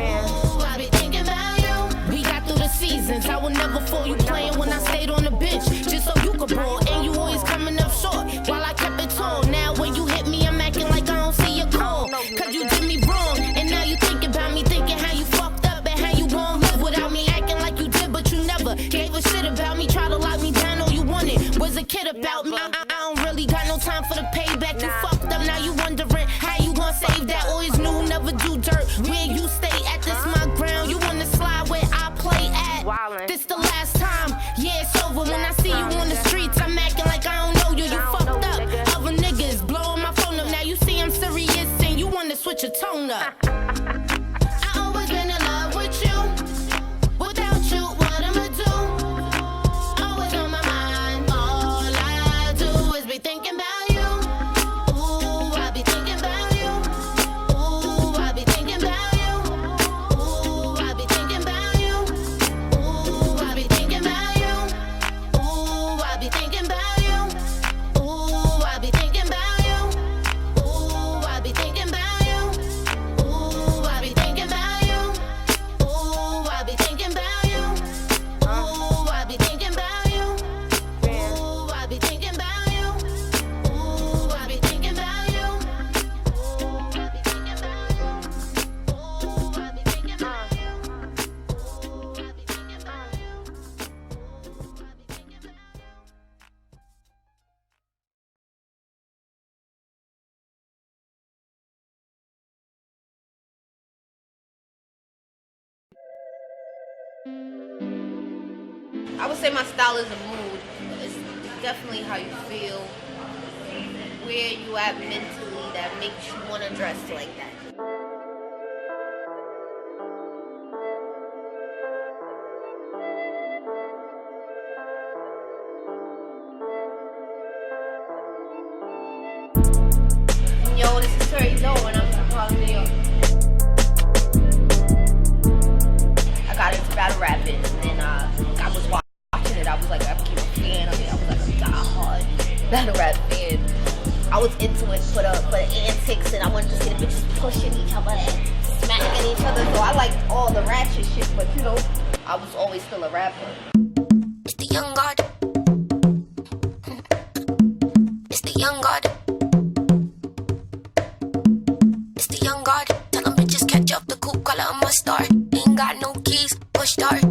Ooh, I be thinking about you. We got through the seasons. I would never fall you playing when I stayed on the bench, just so you could ball. And you always coming up short while I kept it tall. Now when you hit me, I'm acting like I don't see your call. Cause you did me wrong, and now you think about me, thinking how you fucked up and how you gon' live without me. Acting like you did, but you never gave a shit about me. Try to lock me down, all you wanted was a kid about me. I don't really got no time for the payback. You fucked up, now you wondering how you gon' save that. Always knew, never do dirt. Where you stay at, this my ground. You wanna slide where I play at. This the last time, yeah, it's over. When I see you on the streets, I'm acting like I don't know you. You fucked up, other niggas blowing my phone up. Now you see I'm serious and you wanna switch your tone up. I always been in love with you. Without you, what I'ma do? Always on my mind. All I do is be thinking about you. Ooh, I be thinking about you. Ooh, I be thinking about you. Ooh, I be thinking about you. Ooh, I be thinking about you. Ooh, I be thinking about you. Ooh, I be thinking about you. Ooh, I be thinking about you. Ooh, I be thinking about you. Ooh, I be thinking about you. Ooh, I be thinking about you. Ooh, I be thinking about you. Ooh, I be thinking about you. Ooh, I be thinking about you. Ooh, I be thinking about you. Ooh, I be thinking about you. I would say my style is a mood. It's definitely how you feel, where you at mentally, that makes you want to dress like that. Yo, this is Terry Doe and I'm from Harlem, New York. I got into battle rapping and then I was watching it. I was like, I became a fan of it. I was like a diehard battle rap fan. I was into it for the antics and I wanted to see the bitches pushing each other and smacking at each other. So I liked all the ratchet shit, but you know, I was always still a rapper. It's the young god. It's the young god. It's the young god. Tell them bitches catch up the coupe, color of my star. Ain't got no keys, push start.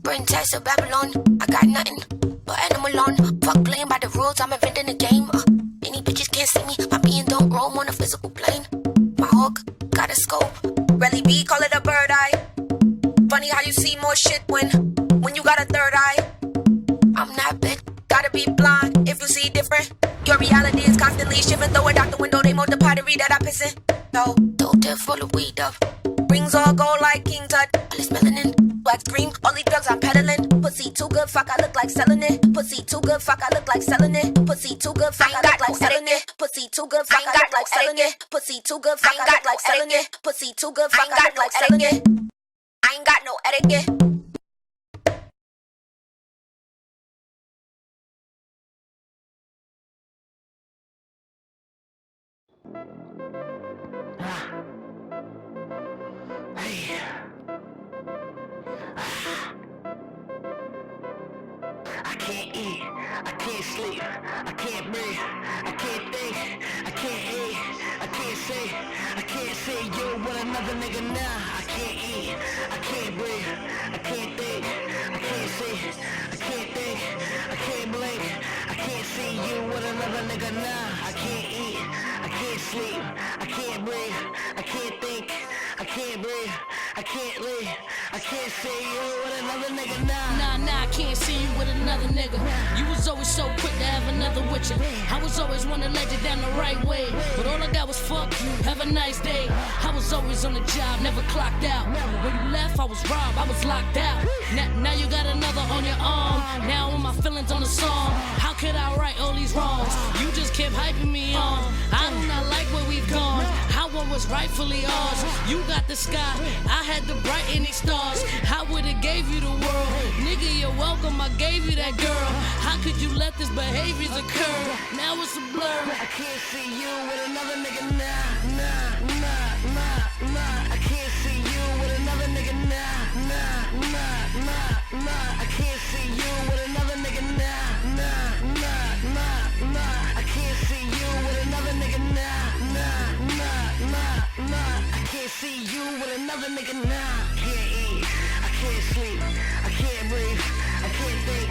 Princess of Babylon. I got nothing but animal on. Fuck playing by the rules, I'm inventing the game. Any bitches can't see me, my being don't roam on a physical plane. My hawk got a scope. Rally B, call it a bird eye. Funny how you see more shit when you got a third eye. I'm not bitch, gotta be blind if you see different. Your reality is constantly shifting. Throw it out the window, they mold the pottery that I piss in. No, don't tip full of weed up. Rings all gold like King Tut. All this melanin, wax cream, all these drugs I'm peddling. Pussy too good, fuck, I look like selling it. Pussy too good, fuck, I look like selling it. Pussy too good, fuck, I look like selling it. Pussy too good, fuck, I look like selling it. Pussy too good, fuck, I look like selling it. Pussy too good, fuck, I look like selling it. I ain't got no etiquette. Hey. I can't eat, I can't sleep, I can't breathe, I can't think, I can't eat, I can't say yo with another nigga now. I can't eat, I can't breathe, I can't think, I can't see, I can't think, I can't blink, I can't see you with another nigga now. I can't eat, I can't sleep, I can't breathe, I can't think, I can't breathe, I can't live, I can't see you with another nigga now. Nah, I can't see you with another nigga. You was always so quick to have another with you. I was always one to let you down the right way, but all I got was fuck you, have a nice day. I was always on the job, never clocked out. When you left, I was robbed, I was locked out. Now you got another on your arm. Now all my feelings on the song. How could I right all these wrongs? You just kept hyping me on. I do not like where we've gone. How what was rightfully ours. You got the sky, I had the brighten these stars. I would've gave you the world. Nigga, you're welcome, I gave you that girl. How could you let this behaviors occur? Now it's a blur. I can't see you with another nigga now. I can't see you with another nigga now. I can't see you with another nigga now. I can't see you with another nigga now. I can't see you with another nigga now. I can't eat, I can't sleep, I can't breathe, I can't think,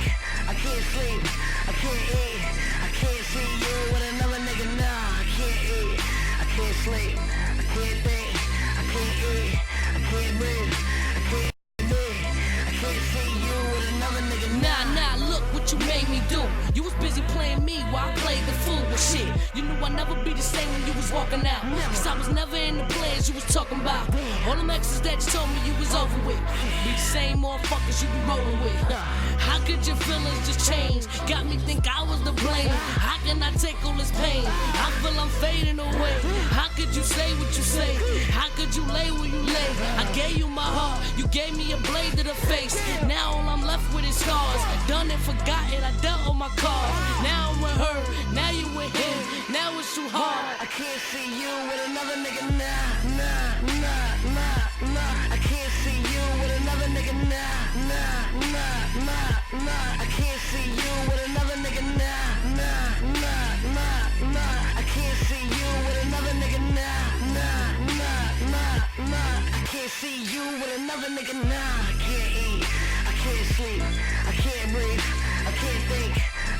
I can't sleep, I can't eat, I can't see you with another nigga now. I can't eat, I can't sleep, I can't think, I can't eat, I can't breathe, I can't live, I can't see you with another nigga now. Nah, look what you made me do. You was busy playing me while I played the fool with shit. You knew I'd never be the same when you was walking out. Cause I was never in the players you was talking about. All them exes that you told me you was over with. Be the same motherfuckers you be rolling with. How could your feelings just change? Got me think I was to blame. How can I take all this pain? I feel I'm fading away. How could you say what you say? How could you lay where you lay? I gave you my heart, you gave me a blade to the face. Now all I'm left with is scars. Done and forgotten, I dealt on my cards. Now I'm with her, now you with him. Now it's too hard. I can't see you with another nigga now. I can't see you with another nigga now. I can't see you with another nigga now. I can't see you with another nigga now. I can't see you with another nigga now. I can't eat, I can't sleep, I can't breathe, I can't think,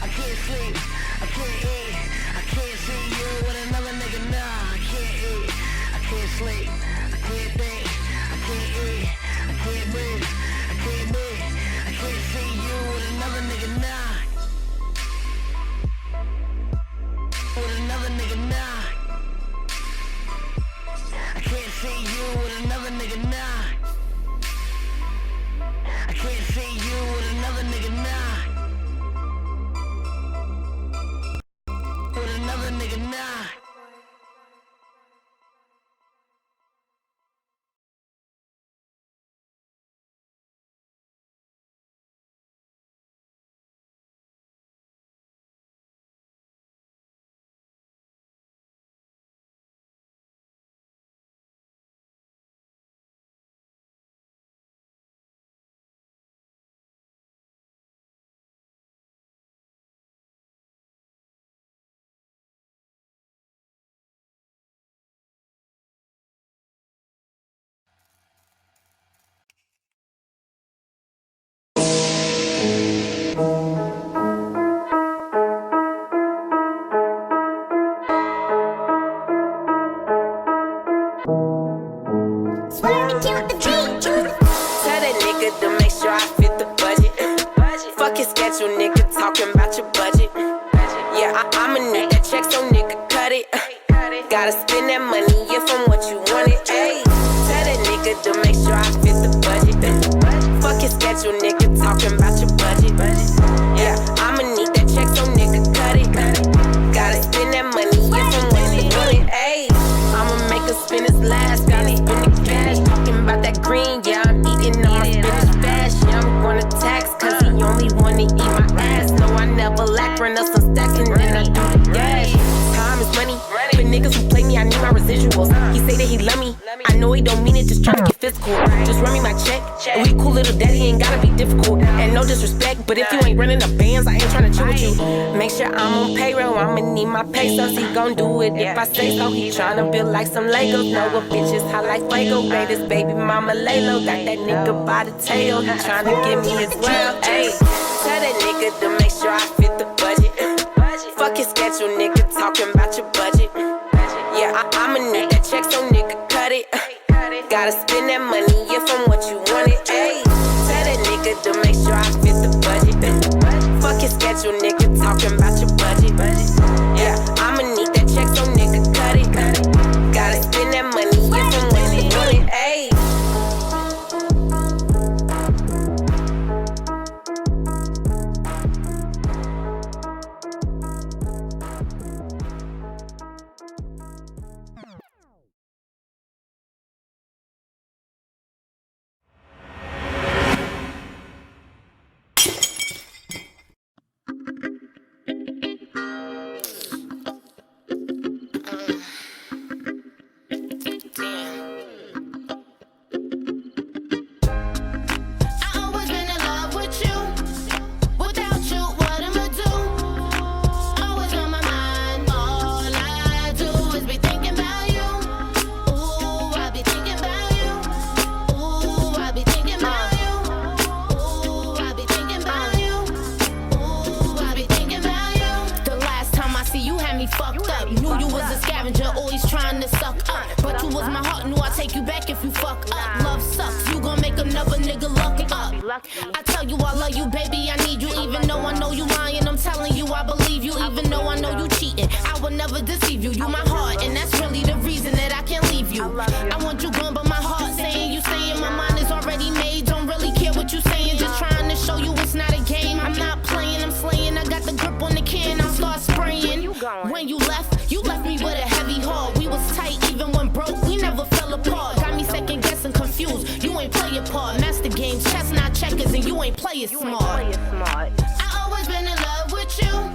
I can't sleep, I can't eat, I can't see you with another nigga now. I can't eat, I can't sleep, I can't think, I can't eat, I can't breathe, I can't breathe, I can't see you with another nigga now. With another nigga now. Tell that nigga to make sure I fit the budget. Fuck his schedule, nigga, talking about your budget. Yeah, I'ma need that check, so nigga, cut it. Gotta spend that money, yeah, from what you wanted. Ayy, tell that nigga to make sure I fit the budget. Fuck his schedule, nigga, talking about your budget. Yeah, I'ma need that check, so nigga, cut it. Gotta spend that money, yeah, from what you wanted. Ayy, I'ma make her spend his last, gotta spend the cash. Talking about that green, yeah, I'm eating all my spinach fast. Yeah, I'm gonna tax, cause he only wanna eat my ass. No, I never lack, run up some stacks and then I do the dash. Time is money, but niggas who play me, I need my residuals. He say that he love me, I know he don't mean it, just tryna get physical. Just run me my check, and we cool little daddy, ain't gotta be difficult. And no disrespect, but if you ain't running the bands, I ain't tryna chill with you. Make sure I'm on payroll, I'ma need my pesos. He gon' do it if I say so. He tryna build like some Legos, know what bitches hot like Fuego. Made his baby mama lay low, got that nigga by the tail. He tryna give me his well, ayy. Tell that nigga to make sure I fit the budget. Fuck his schedule, nigga, talking about your budget. Yeah, I'ma need that check, so nigga, cut it. Gotta spend that money, yeah, from what you wanted. Ayy, tell that nigga to make sure I fit the budget. Fuck his schedule, nigga, talking about your budget. Yeah, I'ma need that check, so nigga, cut it. Gotta spend that money, yeah, from what you wanted. Ayy. I tell you I love you, baby, I need you. Even though I know you lying, I'm telling you I believe you. Even though I know you cheating, I will never deceive you. You my heart, and that's really the reason that I can't leave you. I want you gone, but my heart saying you staying. My mind is already made, don't really care what you saying. Just trying to show you it's not a game. I'm not playing, I'm slaying. I got the grip on the can, I'll start spraying. When you left me with a heavy heart. We was tight even when broke, we never fell apart. Got me second guessing, confused. You ain't play your part. Master games, chess not checkers, and you ain't play it smart. I always been in love with you.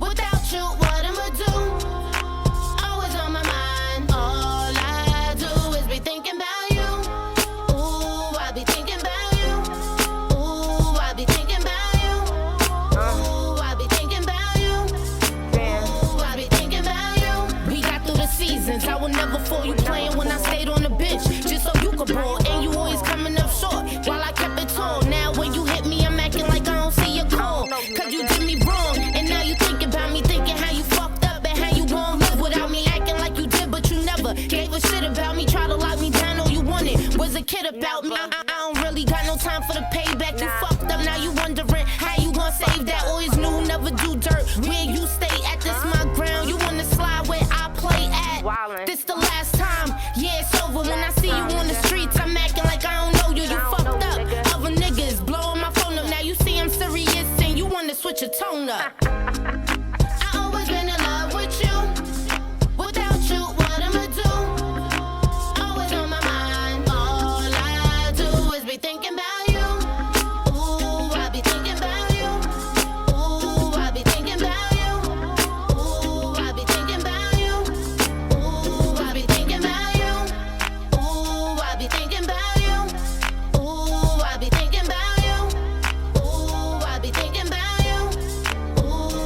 Without you, what I'ma do? Always on my mind. All I do is be thinking about you. Ooh, I be thinking about you. Ooh, I be thinking about you. Ooh, I be thinking about you. Ooh, I be thinking about you. We got through the seasons. I will never fall you playing when I stayed on the bench just so you could ball. And you always coming up short while I kept it tall. Now when you hit me, I'm acting like I don't see your call. Cause you did me wrong, and now you think about me, thinking how you fucked up and how you gon' live without me. Acting like you did, but you never gave a shit about me. Try to lock me down, all you wanted was a kid about me. I don't really got no time for the payback. You fucked up, now you wondering how you gon' save that. Always knew, never do dirt. Where you stay at, this my ground. You wanna slide where I play at. This the last time, yeah, it's over. When I see you on the streets, I'm acting like I don't know you. You fucked up, other niggas blowing my phone up. Now you see I'm serious and you wanna switch your tone up. I always been in love with you. Without you, what I'ma do? Always on my mind. All I do is be thinking about you. Ooh, I be thinking about you. Ooh, I be thinking about you. Ooh, I be thinking about you. Ooh, I be thinking about you. Ooh, I be thinking about you. Ooh, I be thinking about you. Ooh, I be thinking about you. Ooh,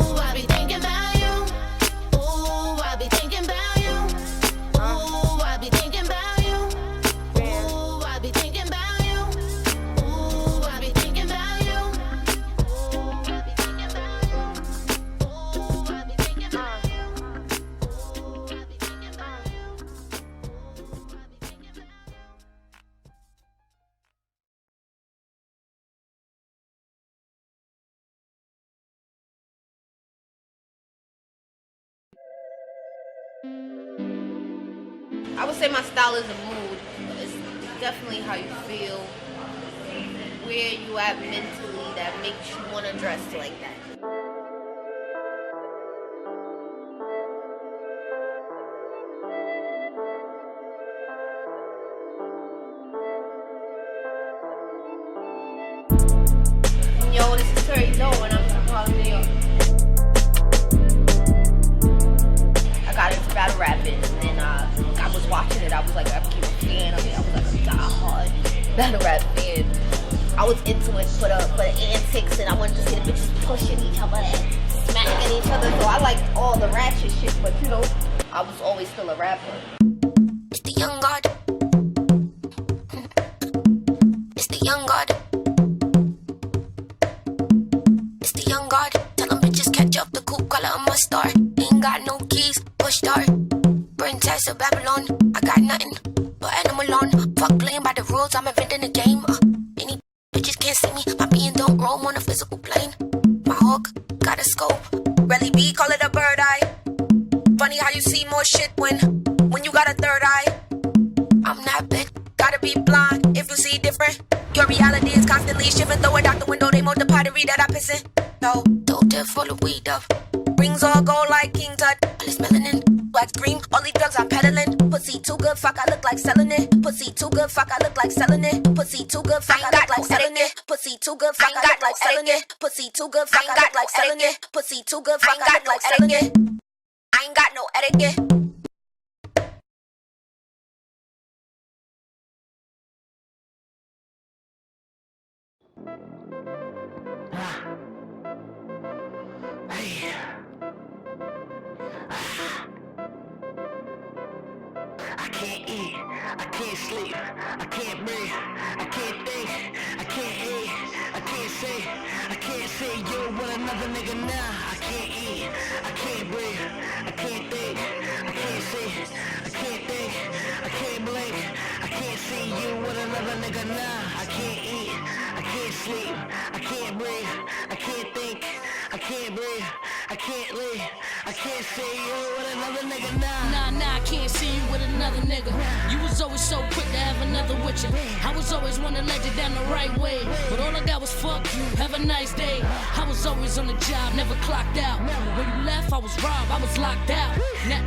I would say my style is a mood. It's definitely how you feel, where you at mentally that makes you want to dress like that. Yo, this is Terry Doe and I'm from Harlem, New York. I got into battle rapping and then I was watching it. I was like, I became a fan of it. I was like a diehard battle rap fan. I was into it for the antics and I wanted to see the bitches pushing each other and smacking each other. So I liked all the ratchet shit, but you know, I was always still a rapper. It's the young god. It's the young god. It's the young god. Tell them bitches catch up the coupe, call her a mustard. Ain't got no keys, push start. Princess of Babylon, I got nothing but animal on. Fuck playing by the rules, I'm inventing the game. Any bitches can't see me, my being don't roam on a physical plane. My hawk got a scope, Relly B, call it a bird eye. Funny how you see more shit when you got a third eye. I'm not bitch, gotta be blind if you see different. Your reality is constantly shifting, throw it out the window, they mold the pottery that I piss in. No, dope tip full of weed up. Rings all gold like King Tut, all this melanin. Wax green, all these drugs I'm peddling. Pussy too good, fuck, I look like selling it. Pussy too good, fuck, I look like selling it. Pussy too good, fuck, I look like selling it. Pussy too good, fuck, I look like selling it. Pussy too good, fuck, I look like selling it. Pussy too good, fuck, I look like selling it. I ain't got no etiquette. Hey. I can't eat, I can't sleep, I can't breathe, I can't think, I can't eat, I can't say you with another nigga now. I can't eat, I can't breathe, I can't think, I can't see, I can't think, I can't blink, I can't see you with another nigga now. I can't eat, I can't sleep, I can't breathe, I can't think, I can't breathe, I can't leave, I can't see you with another nigga now. Nah, I can't see you with another nigga. You was always so quick to have another with you. I was always one to let you down the right way, but all I got was fuck you, have a nice day. I was always on the job, never clocked out. When you left, I was robbed, I was locked out.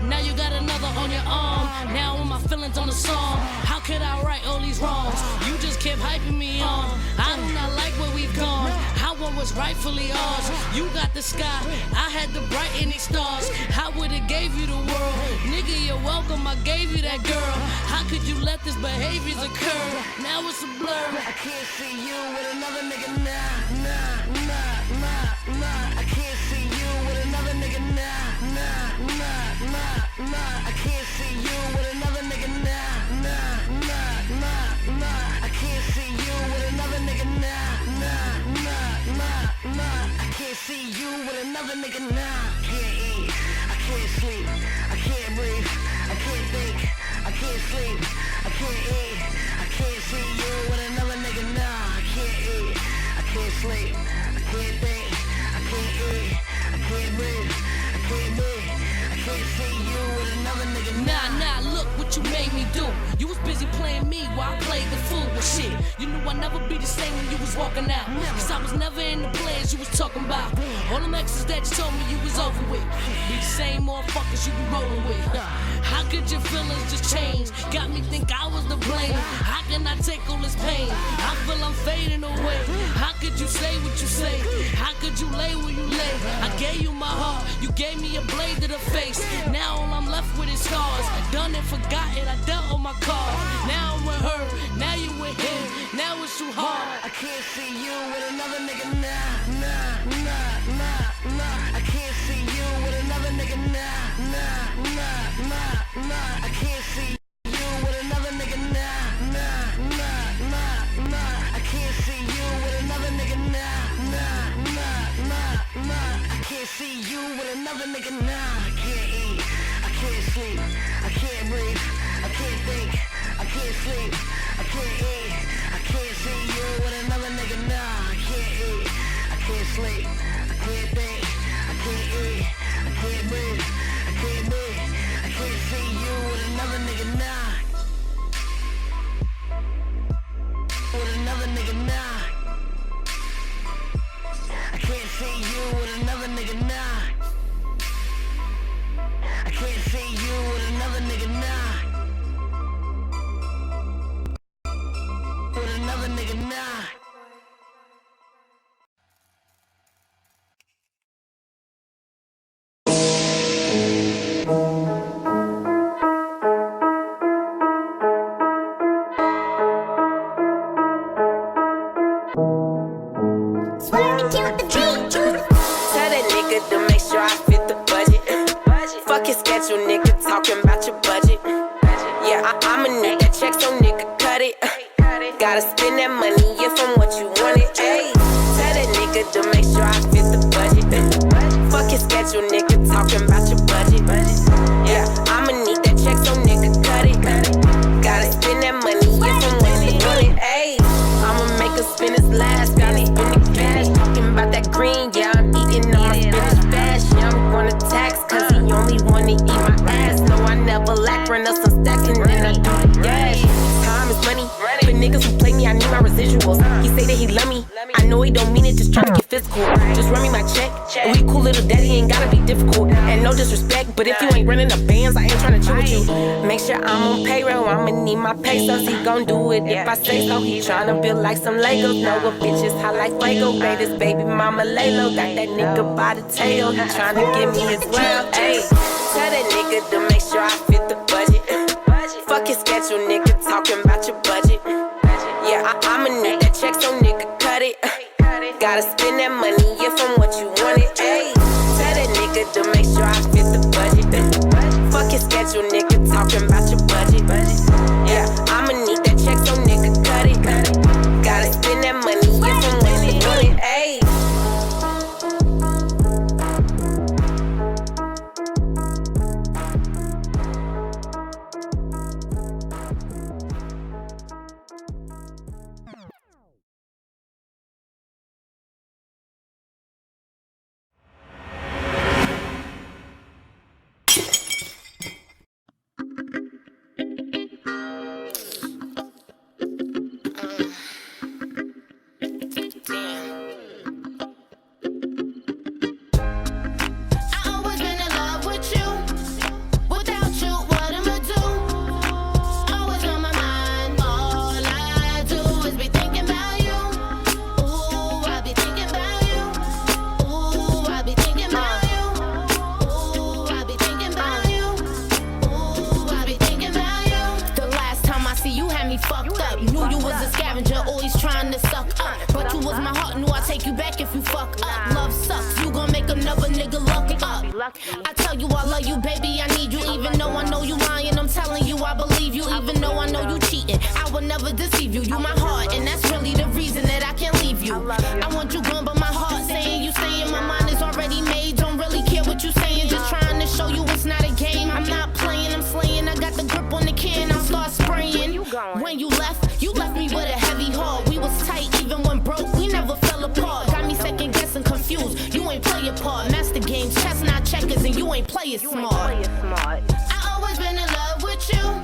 Now you got another on your arm. Now all my feelings on the song. How could I right all these wrongs? You just kept hyping me on. I do not like where we've gone. How what was rightfully ours. You got the sky, I had the brightening stars. I would've gave you the world. Nigga, you're welcome, I gave you that girl. How could you let this behaviors occur? Now it's a blur. I can't see you with another nigga nah. I can't see you with another nigga nah. I can't see you with another nigga nah. I can't see you with another nigga nah. I can't see you with another nigga nah. Can't eat, I can't sleep, I can't breathe, I can't think, I can't sleep, I can't eat, I can't see you with another nigga nah. I can't eat, I can't sleep, I can't think, I can't eat, I can't breathe, I can't see you with another nigga Nah, look what you made me do. You was busy playing me while I played the fool with shit. You knew I'd never be the same when you was walking out. Cause I was never in the plans you was talking about. All them exes that you told me you was over with. Be the same motherfuckers you be rolling with. How could your feelings just change? Got me think I was to blame. How can I take all this pain? I feel I'm fading away. How could you say what you say? How could you lay where you lay? I gave you my heart, you gave me a blade to the face. Now all I'm left with is scars. Done and forgotten, I dealt on my cards. Now I'm with her, now you with him. Now it's too hard. I can't see you with another nigga nah. I can't see you with another nigga nah. I can't see you with another nigga nah. I can't see you with another nigga nah. I can't see you with another nigga nah. I can't eat, I can't sleep, I can't breathe, I can't think, I can't sleep, I can't eat, I can't see you with another nigga nah. I can't eat, I can't sleep, I can't think, I can't eat, I can't breathe, I can't Tell that nigga to make sure I fit the budget. Fuck his schedule, nigga, talking about your budget. Yeah, I'ma need that check, so nigga, cut it. Gotta spend that money, yeah, from what you wanted. Ayy, tell that nigga to make sure I fit the budget. Fuck his schedule, nigga, talking about your budget. Yeah, I'ma need that check, so nigga, cut it. Gotta spend that money, yeah, from what you wanted. Ayy, I'ma make her spend his last. Gotta spend the cash, talking about that green, yeah, I'm eating all my spinach fast. Yeah, I'm gonna tax, cause he only wanna eat my ass. No, I never lack, run up some stacking, then I do the dash. Time is money, for niggas who play me, I need my residuals. He say that he love me, I know he don't mean it, just tryna get physical. Just run me my check, and we cool little daddy, ain't gotta be difficult. And no disrespect, but if you ain't running the bands, I ain't tryna chill with you. Make sure I'm on payroll, I'ma need my pesos, he gon' do it if I say so. He tryna build like some Legos, know what bitches hot like Fuego. Made his baby mama lay low, got that nigga by the tail, he tryna give me his well. Ayy, tell that nigga to make sure I fit the budget. Fuck his schedule, nigga, talking about your budget. Yeah, I'ma need that check, so nigga, cut it. Gotta spend that money, yeah, from what you wanted. Ayy, tell that nigga to make sure I fit the budget. Fuck his schedule, nigga, talking about your budget. Yeah, I'ma need that check, so nigga, cut it. Gotta spend that money, yeah, from what you wanted. Ayy. I tell you I love you, baby, I need you. Even though I know you lying, I'm telling you I believe you. Even though I know you cheating, I will never deceive you. You my heart, and that's really the reason that I can't leave you. I want you gone, but my heart saying you staying. My mind is already made, don't really care what you saying. Just trying to show you it's not a game. I'm not playing, I'm slaying. I got the grip on the can, I'll start spraying. When you left me with a heavy heart. We was tight, even when broke, we never fell apart. Got me second guessing, confused. You ain't play your part. Master games, chess, not checkers, and you ain't play it smart. I always been in love with you.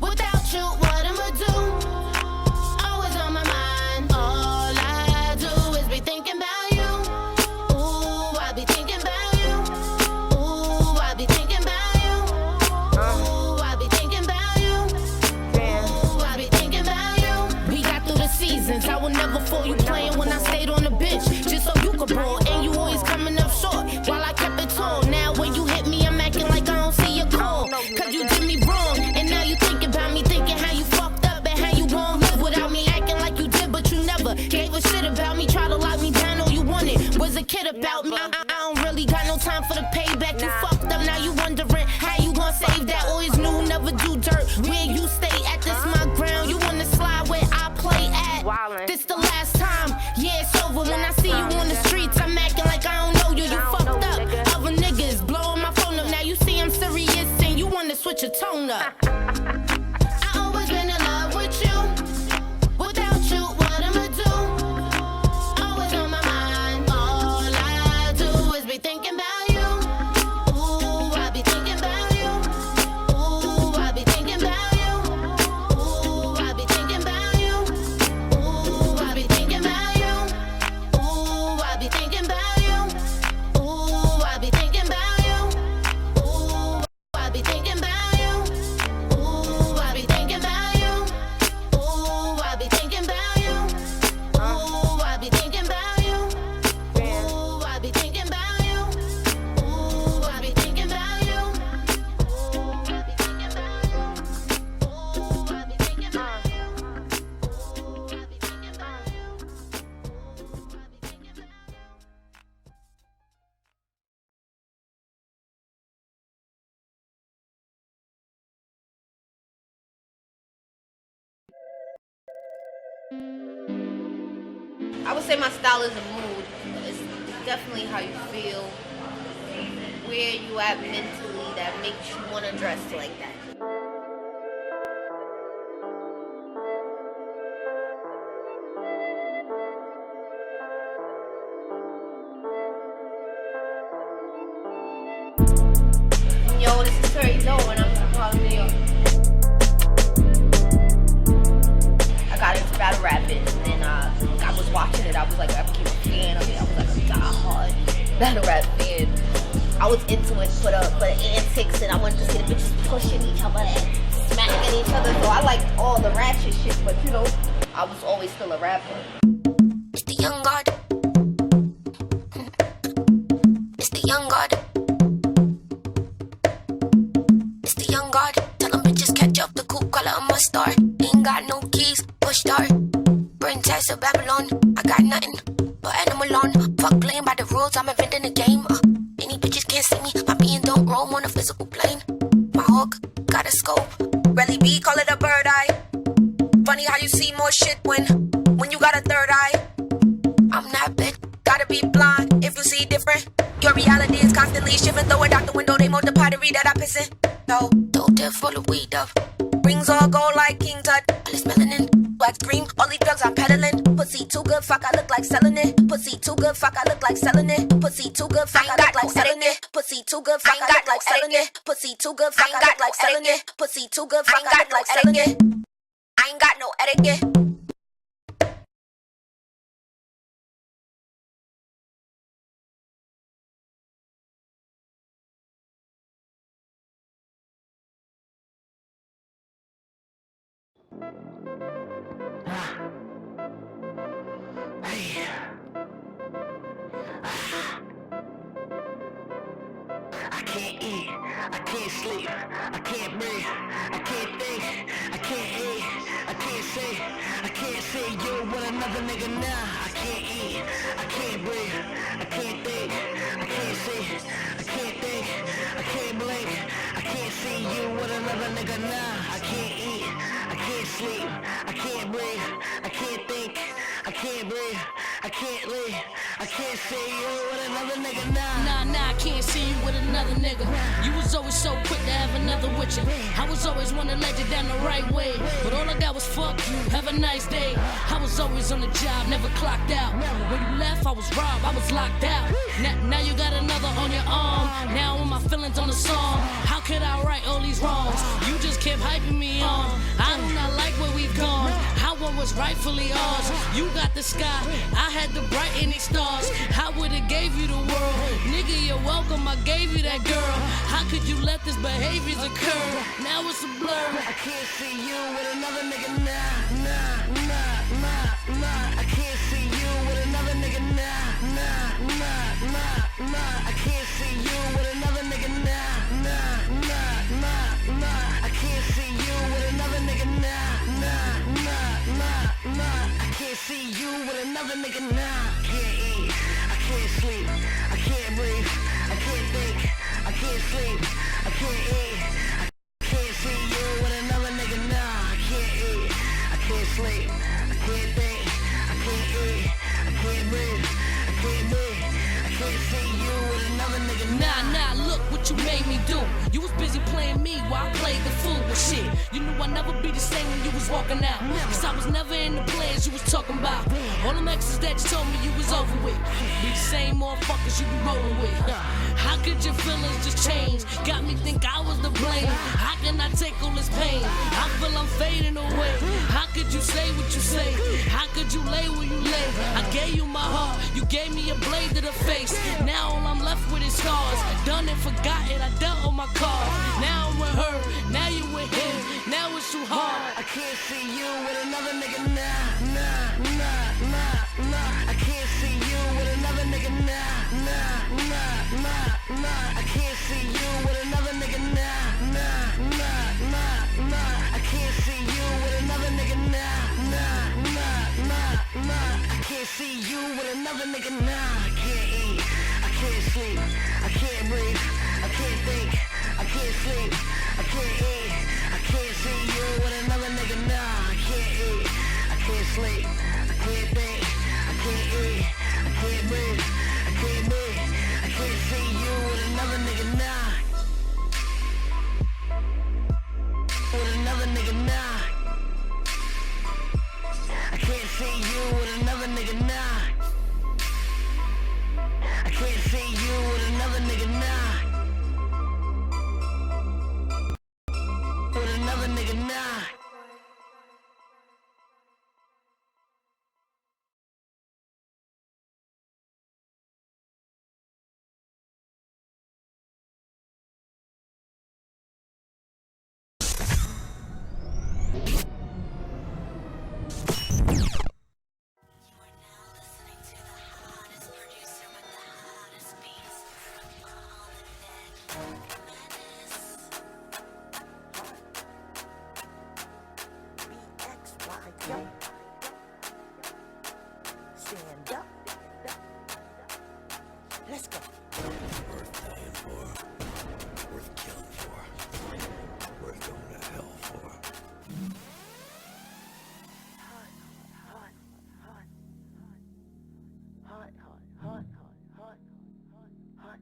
Without you, what I'ma do? Always on my mind. All I do is be thinking about you. Ooh, I be thinking about you. Ooh, I be thinking about you. Ooh, I be thinking about you. Ooh, I be thinking about you. We got through the seasons. I will never fall. You playing when I stayed on the bench, just so you could ball. And you always coming up short while I kept it tall. Now when you hit me, I'm acting like I don't see your call. Cause you did me wrong, and now you think about me, thinking how you fucked up and how you gon' live without me. Acting like you did, but you never gave a shit about me. Try to lock me down, all you wanted was a kid about me. I don't really got no time for the payback. You fucked up, now you wondering how you gon' save that. Always knew, never do dirt where you stay at. This my ground, you wanna slide where I play at. This the last time, yeah, it's over. When I see you on the streets, I'm acting like I don't know you. You fucked up, other niggas blowing my phone up. Now you see I'm serious and you wanna switch your tone up. I always been in love with you. Without you, what I'ma do? Always on my mind. All I do is be thinking about you. Ooh, I be thinking about you. Ooh, I be thinking about you. Ooh, I be thinking about you. Ooh, I be thinking about you. Ooh, I be thinking about you. Ooh, I be thinking about you. Ooh, I be thinking about you. Ooh, I would say my style is a mood. It's definitely how you feel, where you at mentally that makes you want to dress like that. Yo, this is Terry Doe and I'm from Harlem, New York. I got into battle rapping and I was watching it. I was like, I became a fan of it. I was like a diehard battle rap fan. I was into it for the antics and I wanted to see the bitches pushing each other and smacking each other. So I liked all the ratchet shit, but you know, I was always still a rapper. It's the young god. It's the young god. It's the young god. Tell them bitches catch up the coupe, call it a mustard. Ain't got no keys, push start. Bring ties to Babylon. I got nothing but animal on. Fuck playing by the rules, I'm inventing the game. Any bitches can't see me, my being don't roam on a physical plane. My hawk got a scope. Rally B, call it a bird eye. Funny how you see more shit when you got a third eye. I'm not bitch, gotta be blind if you see different. Your reality is constantly shifting. Throw it out the window, they mold the pottery that I piss in. No, don't dare full of weed up. Rings all gold like King Tut. All this melanin, wax cream, all these drugs I'm peddling. Pussy too good, fuck, I look like selling it. Pussy too good, fuck, I look like selling it. Pussy too good, fuck, I look like selling it. Pussy too good, fuck, I look like selling it. Pussy too good, fuck, I look like selling it. Pussy too good, fuck, I look like selling it. I ain't got no etiquette. Hey. I can't eat, I can't sleep, I can't breathe, I can't think, I can't eat, I can't say you with another nigga now. I can't eat, I can't breathe, I can't think, I can't see, I can't think, I can't blink, I can't see you with another nigga now. I can't eat, I can't sleep, I can't breathe, I can't think, I can't breathe, I can't live, I can't see you with another nigga now. Nah, I can't see you with another nigga. You was always so quick to have another with you. I was always one to let you down the right way, but all I got was fuck you, have a nice day. I was always on the job, never clocked out. When you left, I was robbed, I was locked out. Now you got another on your arm. Now all my feelings on the song. How could I right all these wrongs? You just kept hyping me on. I do not like where we've gone. How what was rightfully ours. You got the sky, I had to brighten these stars. I would've gave you the world. Nigga, you're welcome, I gave you that girl. How could you let this behaviors occur? Now it's a blur. I can't see you with another nigga now. Nah. I can't see you with another nigga now. Nah. I can't see you with another nigga now. Nah. I can't see you with another nigga now. Nah. I can't see you with another nigga now. I can't eat, I can't sleep, I can't breathe, I can't think, I can't sleep, I can't eat. I can't see you with another nigga now. I can't eat, I can't sleep, I can't think, I can't eat, I can't breathe, I can't see you with another nigga now. Nah, look what you made me do. You was busy playing me while I played the fool with shit. You knew I'd never be the same when you was walking out. Cause I was never in the plans you was talking about. All them exes that you told me you was over with. Be the same motherfuckers you be rolling with. How could your feelings just change? Got me think I was to blame. How can I take all this pain? I feel I'm fading away. How could you say what you say? How could you lay where you lay? I gave you my heart, you gave me a blade to the face. Now all I'm left with is scars. Done and forgotten, I dealt on my cards. Now I'm with her, now you with him. Now it's too hard. I can't see you with another nigga now. Nah. I can't see you with another nigga now. Nah. I can't see you with another nigga now. Nah. I can't see you with another nigga now. Nah. I can't see you with another nigga now. I can't eat, I can't sleep, I can't breathe, I can't think, I can't sleep, I can't eat. I can't see you with another nigga now. I can't eat, I can't sleep, nigga now. I can't see you with another nigga now. I can't see you with another nigga now. With another nigga now. Stand up. Let's go. Worth dying for, worth killing for, worth going to hell for. Hot.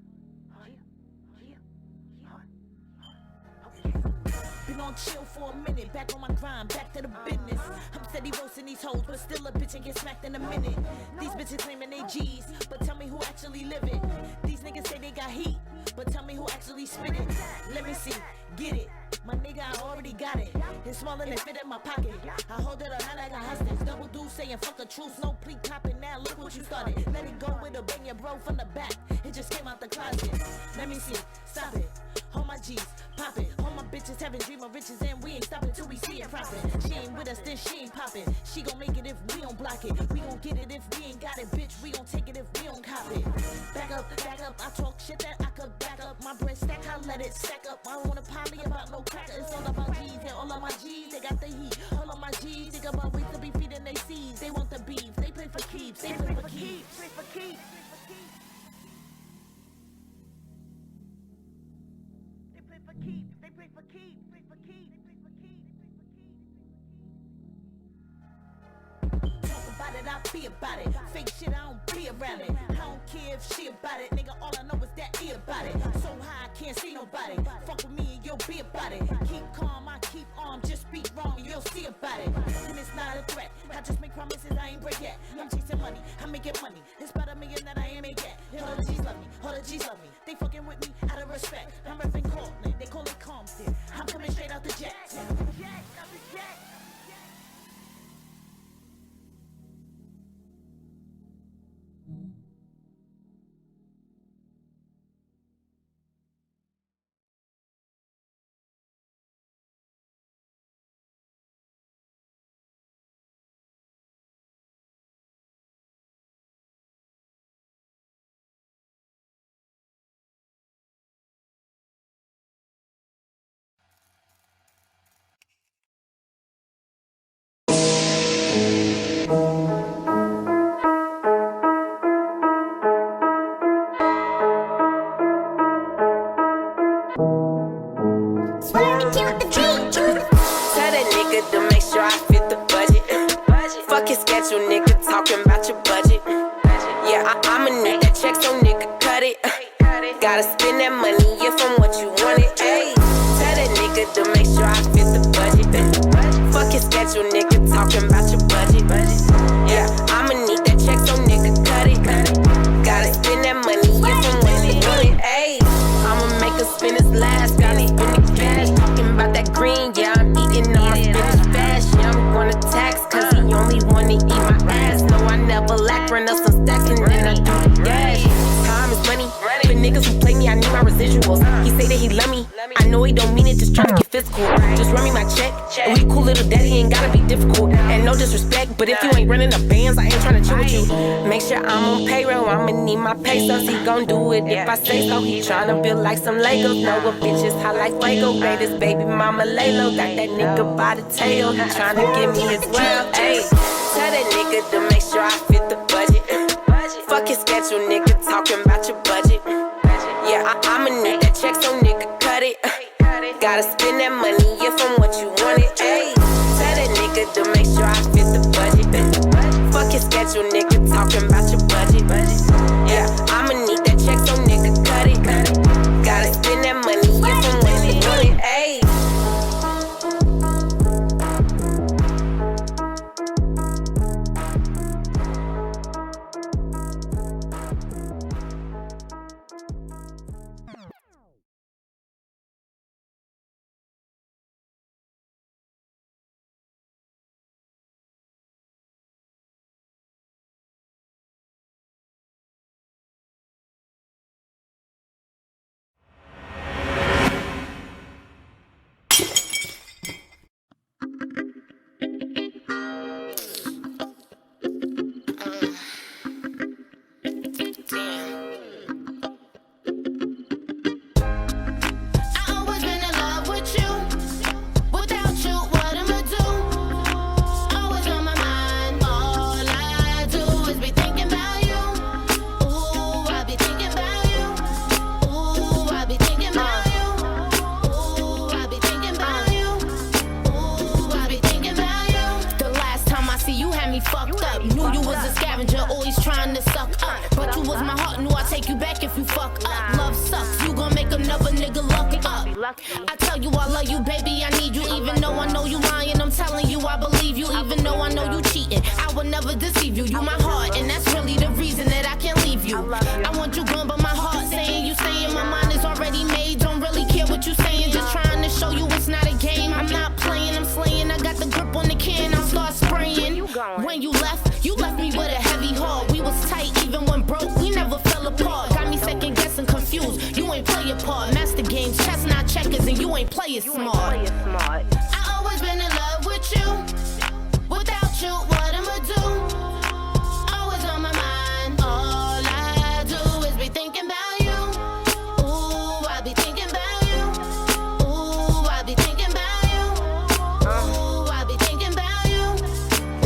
Been on chill for a minute, back on my grind, back to the business. I'm steady roasting these hoes, but still a bitch and get smacked in a minute. These bitches claiming they G's, but tell me who actually live it. These niggas say they got heat, but tell me who actually spit it. Let me see, get it. My nigga, I already got it. It's smaller than fit in my pocket. I hold it around like a hostage. Double dude saying fuck the truth, no plea popping now. Look what you started. Let it go with a bang your bro from the back. It just came out the closet. Let me see, stop it. Hold my G's, pop it. All my bitches having dream of riches and we ain't stopping till we see it profit. She ain't with us, then she ain't popping. She gon' make it if we don't block it. We gon' get it if we ain't got it, bitch. We gon' take it if we don't cop it. Back up, I talk shit that I could back up. My bread stack, I let it stack up. I don't wanna poly about no cracker. It's all about G's, and all of my G's, they got the heat. All of my G's, think about ways to be feeding they seeds. They want the beef, they play for keeps, they play for keeps. They play for keeps. Talk about it, I be about it. Fake shit, I don't be around it. I don't care if she about it. Nigga, all I know is that he about it. So high, I can't see nobody. Fuck with me and you'll be about it. Keep calm, I keep on. Just speak wrong and you'll see about it. And it's not a threat. I just make promises I ain't break yet. I'm chasing money, I'm making money. It's about $1 million that I ain't make yet. All the G's love me, all the G's love me. They fucking with me out of respect. I'm repping Cortland, they call it Compton. I'm coming straight out the jet. Tell that nigga to make sure I fit the budget. Fuck his schedule, nigga, talking about your budget. Yeah, I'ma need that check, so nigga, cut it. Gotta spend that money if I'm what you wanted. Ayy, tell that nigga to make sure I fit the budget. Fuck his schedule, nigga, talking about your budget. Yeah, I'ma need that check, so nigga, cut it. Gotta spend that money if I'm what you wanted. Ayy, I'ma make her spend his last. Gotta spend the cash, talking about that green. Yeah, I'm eating all my spinach fast. Yeah, I'm gonna tax, cause he only wanna eat my ass. No, I never lack, run up some stacks and then I do the dash. Time is money, for niggas who play me, I need my residuals. He say that he love me, I know he don't mean it, just tryna get physical. Just run me my check, and we cool little daddy, ain't gotta be difficult. And no disrespect, but if you ain't running the bands, I ain't tryna chill with you. Make sure I'm on payroll, I'ma need my pesos. He gon' do it if I say so. He tryna build like some Legos, know what bitches hot like Fuego. Made his baby mama lay low, got that nigga by the tail. He tryna give me his world, ayy. Tell that nigga to make sure I fit the budget. Fuck his schedule, nigga, talking about your budget. Yeah, I'ma need that check, so nigga, cut it. Gotta spend that money if I'm what you wanted. Ayy, tell that nigga to make sure I fit the budget. Fuck his schedule, nigga, talking about your budget. Yeah, I'ma need that check, so nigga, cut it. Gotta spend that money if I'm what you wanted. Ayy. me fucked up. Knew you was a scavenger, always trying to suck up. But you was my heart, knew I'd take you back if you fuck up. Love sucks, you gon' make another nigga luck up. I tell you I love you, baby, I need you. Even though I know you lying, I'm telling you I believe you. Even though I know you cheating, I would never deceive you. You my heart, and that's really the reason that I can't leave you. I want you gone, but my heart saying you staying. My mind is already made, don't really care what you saying. Just trying to show you it's not a game. I'm not playing, I'm slaying. I got the grip on the can, I'll start spraying. When you left me with a heavy heart. We was tight even when broke, we never fell apart. Got me second guessing, confused. You ain't play your part. Master games, chess not checkers, and you ain't play it smart. I always been in love with you. Without you, what I'ma do? Always on my mind. All I do is be thinking about you. Ooh, I be thinking about you. Ooh, I be thinking about you. Ooh, I be thinking about you.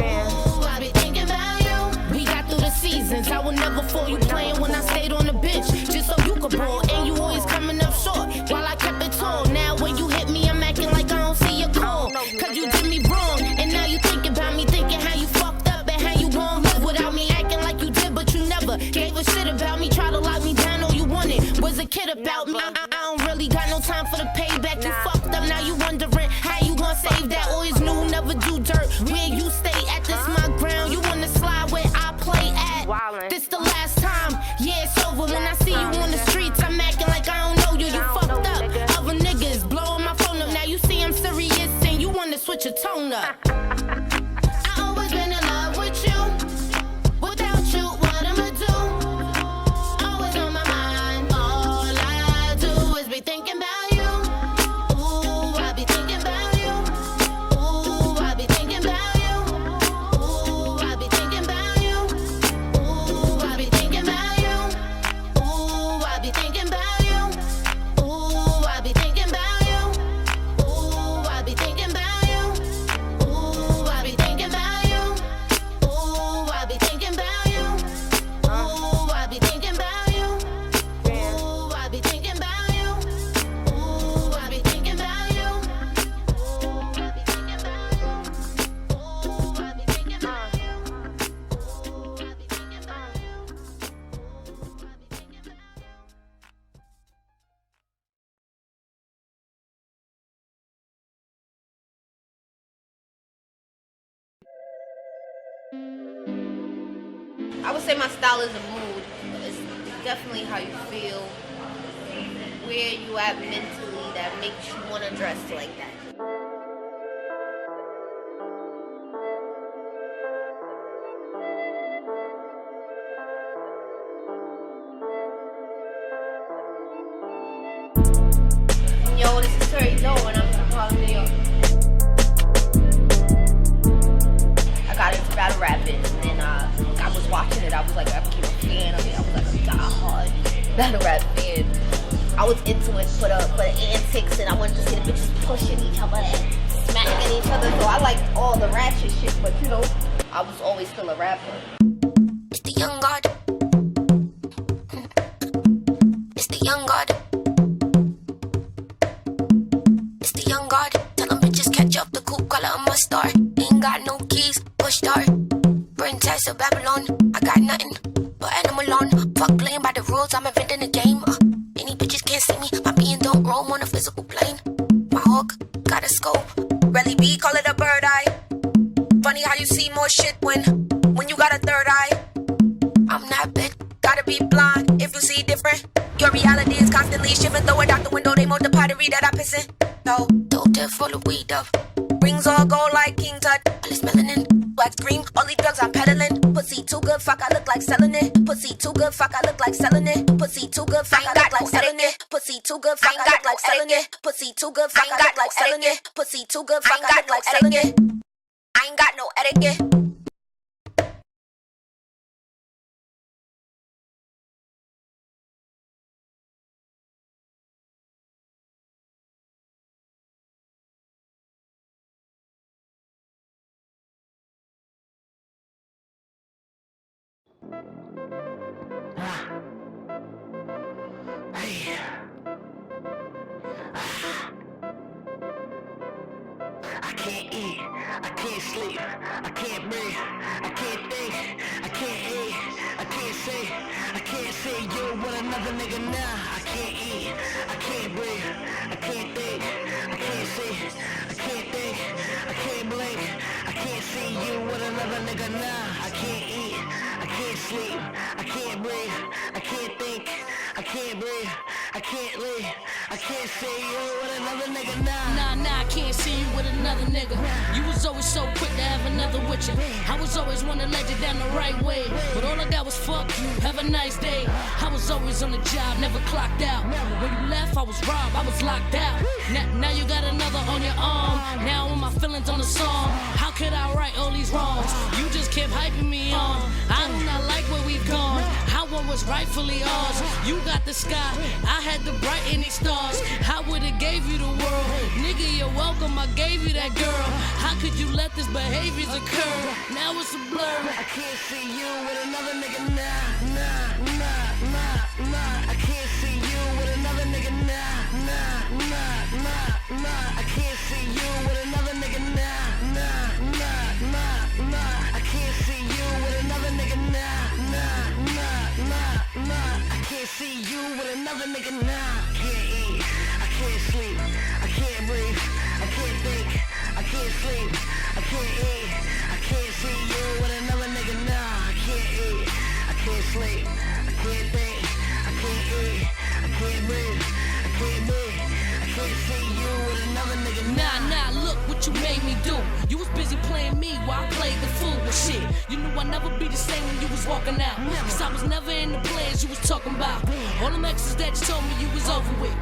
Ooh, I be thinking about you. We got through the seasons. I will never fall. You playing when I stayed on the bench, just so you could ball. And you always coming up short while I kept it tall. Now when you hit me, I'm acting like I don't see your call. Cause you did me wrong, and now you thinking about me, thinking how you fucked up and how you gon' live without me. Acting like you did, but you never gave a shit about me. Try to lock me down, all you wanted was a kid about me. I don't really got no time for the payback. You fucked up, now you wondering how you gon' save that. Always knew, never do dirt. Where you stay at, this my ground. You wanna slide where I play at. This the last time, yeah, it's over. When I see you on the streets, I'm acting like I don't know you. You fucked up, other niggas blowing my phone up. Now you see I'm serious and you wanna switch your tone up. I always been in love with you. Without you, what I'ma do? Always on my mind. All I do is be thinking about you. Ooh, I be thinking about you. Ooh, I be thinking about you. Ooh, I be thinking about you. Ooh, I be thinking about you. Ooh, I be thinking about you. Ooh, I be thinking about you. Ooh, I be thinking about you. Ooh, I be thinking about you. Ooh, I be thinking about you. Ooh, I be thinking about you. Ooh, I be thinking about you. Ooh, I be thinking about you. Ooh, I be thinking about you. Ooh, I be thinking about you. Ooh, I be thinking about you. I would say my style is a mood. It's definitely how you feel, where you at mentally that makes you want to dress like that. Yo, this is Terry Doe and I'm from Harlem, New York. I got into battle rapping and I was watching it. I was like, I became a fan of it. I was like a diehard battle rap fan. I was into it for the antics and I wanted to see the bitches pushing each other and smacking each other. So I liked all the ratchet shit, but you know, I was always still a rapper. It's the young god. It's the young god. It's the young god. Tell them bitches catch up the coupe, call her a mustard. Ain't got no keys, push start. Princess of Babylon, I got nothing but animal on. Fuck playing by the rules, I'm inventing the game. Any bitches can't see me, my being don't roam on a physical plane. My hawk got a scope, Relly B, call it a bird eye. Funny how you see more shit when you got a third eye. I'm that bitch, gotta be blind if you see different. Your reality is constantly shifting, throw it out the window, they mold the pottery that I piss in. No, don't tip full of weed up. Rings all gold like King Tut, all this melanin. Wax green, only drugs I'm peddling. Pussy too good, fuck, I look like selling it. Pussy too good, fuck, I look like selling it. Pussy too good, fuck, I look like selling it. Pussy too good, fuck, I look like selling it. Pussy too good, fuck, I look like selling it. Pussy too good, fuck, I look like selling it. I ain't got no etiquette. I can't eat, I can't sleep, I can't breathe, I can't think, I can't eat, I can't say you with another nigga now. I can't eat, I can't breathe, I can't think, I can't see, I can't think, I can't blink, I can't see you with another nigga now. I can't eat, I can't sleep, I can't breathe, I can't think, I can't breathe, I can't live, I can't see you with another nigga now. Nah, I can't see you with another nigga. You was always so quick to have another with you. I was always one that led you down the right way, but all I got was fuck you, have a nice day. I was always on the job, never clocked out. When you left, I was robbed, I was locked out. Now you got another on your arm. Now all my feelings on the song. How could I right all these wrongs? You just kept hyping me on. I do not like where we've gone. How one was rightfully ours. You got the sky, I had to brighten these stars. I would've gave you the world. Nigga, you're welcome, I gave you that girl. How could you let this behaviors occur? Now it's a blur. I can't see you with another nigga now. Nah. I can't see you with another nigga now. Nah. I can't see you with another nigga now. Nah. I can't see you with another nigga now. Nah. I can't see you with another nigga now. I can't eat, I can't sleep, I can't breathe, I can't think, I can't sleep, I can't eat, I can't see you with another nigga now. I can't eat, I can't sleep, I can't think, I can't eat, I can't breathe, I can't see you with another nigga now. Nah, look what you made me do. You was busy playing me while I played the fool with shit. You knew I'd never be the same when you was walking out. Cause I was never in the plans you was talking about. All them exes that you told me you was over with.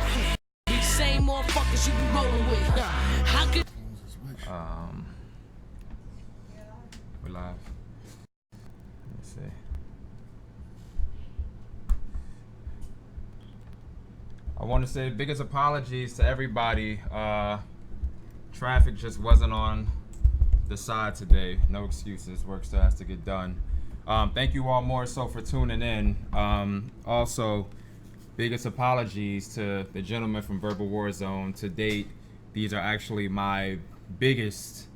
These same motherfuckers you be rolling with. How could We're live. Let's see. I want to say biggest apologies to everybody. Traffic just wasn't on the side today. No excuses. Work still has to get done. Thank you all more so for tuning in. Also, biggest apologies to the gentleman from Verbal War Zone. To date, these are actually my biggest,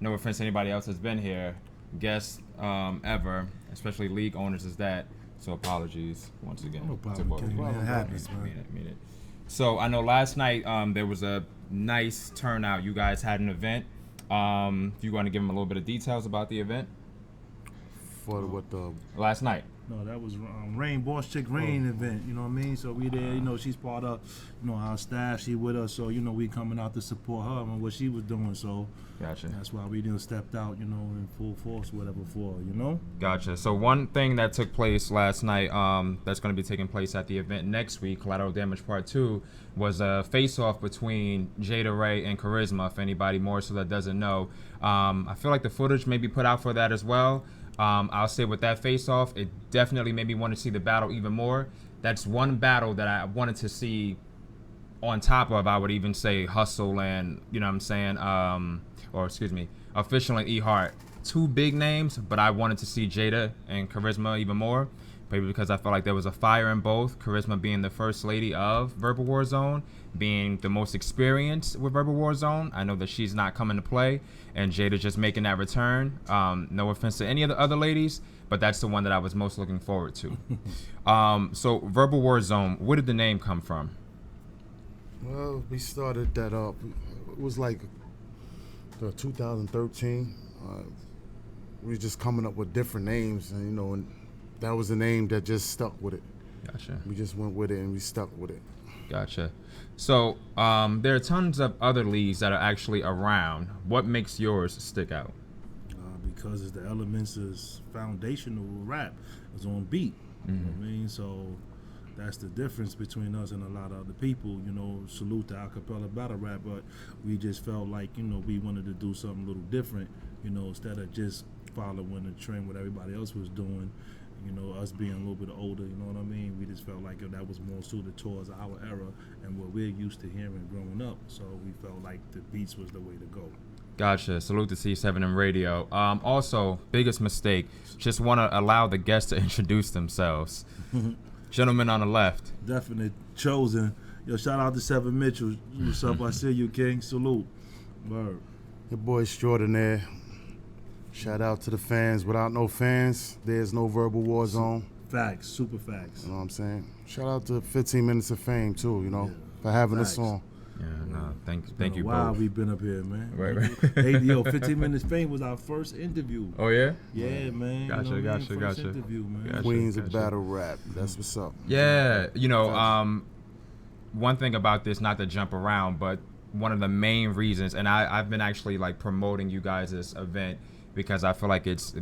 no offense to anybody else that's been here, guests ever, especially league owners as that. So apologies once again. No problem. It happens, man. Mean it. So I know last night there was a nice turnout. You guys had an event. You want to give them a little bit of details about the event? For what the Last night. No, that was Rain Boss Chick Rain event. You know what I mean? So we there. You know, she's part of our staff. She with us. So we coming out to support her and what she was doing. So Gotcha. that's why we stepped out. In full force, whatever for her. Gotcha. So one thing that took place last night, that's going to be taking place at the event next week, Collateral Damage Part 2, was a face-off between Jada Ray and Charisma. If anybody more so that doesn't know, I feel like the footage may be put out for that as well. I'll say with that face-off, it definitely made me want to see the battle even more. That's one battle that I wanted to see on top of, I would even say, Hustle and, Official and E-Heart. Two big names, but I wanted to see Jada and Charisma even more. Maybe because I felt like there was a fire in both. Charisma being the first lady of Verbal War Zone, being the most experienced with Verbal War Zone. I know that she's not coming to play, and Jada just making that return. No offense to any of the other ladies, but that's the one that I was most looking forward to. So Verbal War Zone, where did the name come from? Well, we started that up. It was like 2013. We were just coming up with different names, and that was the name that just stuck with it. Gotcha. We just went with it and we stuck with it. Gotcha. So there are tons of other leagues that are actually around. What makes yours stick out? Because it's the elements is foundational rap. It's on beat. You know what I mean? So that's the difference between us and a lot of other people. Salute to acapella battle rap, but we just felt like we wanted to do something a little different. Instead of just following the trend what everybody else was doing. Us being a little bit older, you know what I mean? We just felt like that was more suited towards our era and what we're used to hearing growing up. So we felt like the beats was the way to go. Gotcha. Salute to C7M Radio. Also, biggest mistake, just want to allow the guests to introduce themselves. Gentleman on the left. Definitely chosen. Yo, shout out to Seven Mitchell. What's up? I see you, King. Salute. Word. Your boy extraordinaire. Shout out to the fans. Without no fans, there's no verbal war zone. Facts, super facts. You know what I'm saying? Shout out to 15 Minutes of Fame too, you know, for having us on. Yeah, no, thank you Wow, both. we've been up here, man. Right. Hey, yo, 15 Minutes Fame was our first interview. Oh yeah? Yeah, man. Gotcha, you know what I mean? gotcha, First gotcha. interview, man. Gotcha. Queens of battle rap. That's what's up. Yeah, you know, one thing about this, not to jump around, but one of the main reasons, and I've been actually like promoting you guys this event because I feel like it's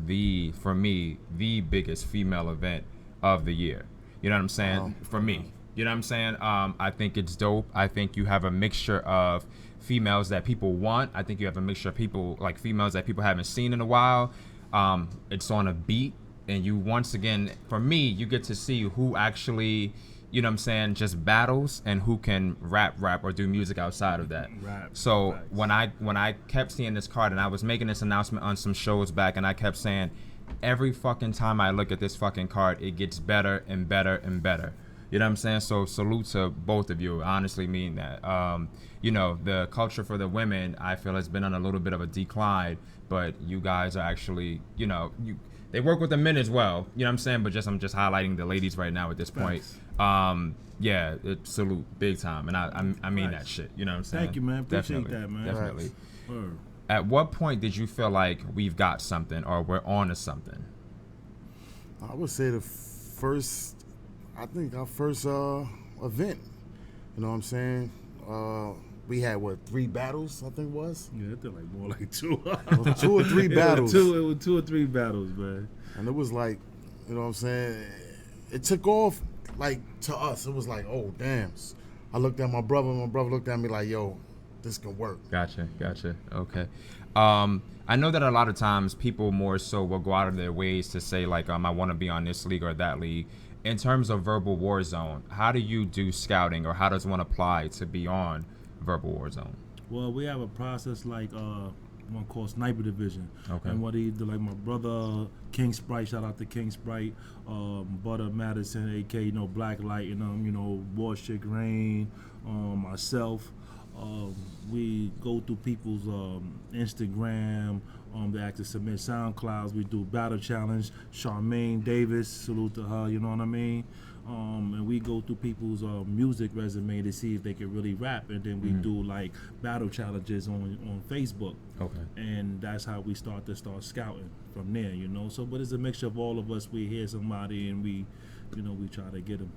for me, the biggest female event of the year. You know what I'm saying? For me. You know what I'm saying? I think it's dope. I think you have a mixture of females that people want. I think you have a mixture of people, like females that people haven't seen in a while. It's on a beat. And you, once again, for me, you get to see who actually, you know what I'm saying, just battles and who can rap or do music outside of that. So when I kept seeing this card and I was making this announcement on some shows back and I kept saying, every fucking time I look at this fucking card, it gets better and better and better. You know what I'm saying? So salute to both of you. I honestly mean that. You know, the culture for the women, I feel, has been on a little bit of a decline, but you guys are actually, you know, they work with the men as well. You know what I'm saying? But I'm just highlighting the ladies right now at this point. Yeah, salute big time, and I mean that shit. You know what I'm saying? Thank you, man. Appreciate that, man. Definitely. Word. At what point did you feel like we've got something or we're on to something? I would say I think our first event. You know what I'm saying? We had 3 battles, I think it was. Yeah, I think like more like 2. 2 or 3 battles. It was 2 or 3 battles, man. And it was like, you know what I'm saying? It took off, like, to us. It was like, oh, damn. I looked at my brother looked at me like, yo, this can work. Gotcha. Okay. I know that a lot of times people more so will go out of their ways to say, like, I want to be on this league or that league. In terms of Verbal War Zone, how do you do scouting, or how does one apply to be on Verbal War Zone? Well, we have a process like one called Sniper Division. Okay. And what he did, like my brother King Sprite, shout out to King Sprite, Butter Madison, AK, Blacklight, Warshik Rain, myself. We go through people's Instagram. They actually submit SoundClouds. We do battle challenge. Charmaine Davis, salute to her. You know what I mean? And we go through people's music resume to see if they can really rap, and then we do like battle challenges on Facebook. Okay. And that's how we start scouting from there. So but it's a mixture of all of us. We hear somebody and we try to get them.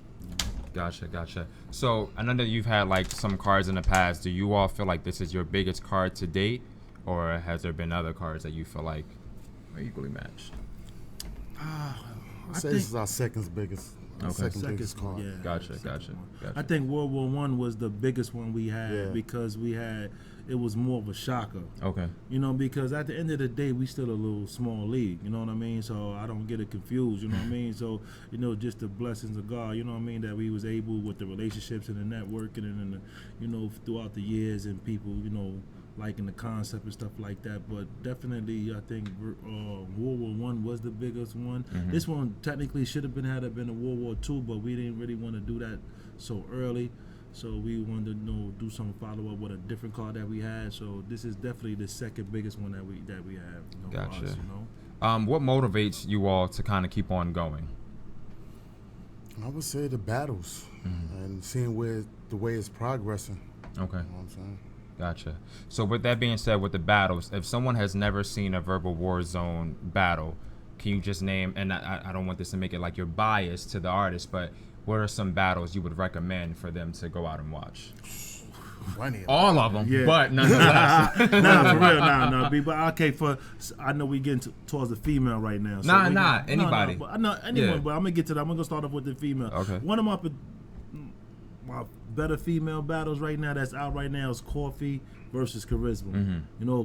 Gotcha. So I know that you've had like some cards in the past. Do you all feel like this is your biggest card to date, or has there been other cards that you feel like are equally matched? I say this is our second biggest. Second biggest card. Yeah, gotcha. I think World War I was the biggest one we had because it was more of a shocker. Okay. Because at the end of the day, we still a little small league. You know what I mean? So I don't get it confused. You know what I mean? So just the blessings of God. You know what I mean? That we was able with the relationships and the networking and throughout the years and people liking the concept and stuff like that. But definitely, I think World War I was the biggest one. Mm-hmm. This one technically should have been a World War II, but we didn't really want to do that so early. So we wanted to do some follow up with a different card that we had. So this is definitely the second biggest one that we have. Gotcha. For us, what motivates you all to kind of keep on going? I would say the battles and seeing the way it's progressing. Okay. You know what I'm saying? Gotcha. So with that being said, with the battles, if someone has never seen a Verbal War Zone battle, can you just name, and I don't want this to make it like you're biased to the artist, but what are some battles you would recommend for them to go out and watch? All of them, but nonetheless. For real, but okay, I know we getting towards the female right now. So anybody. But anyone, but I'm gonna get to that. I'm gonna start off with the female. Okay. One of my better female battles right now that's out right now is Coffee versus Charisma.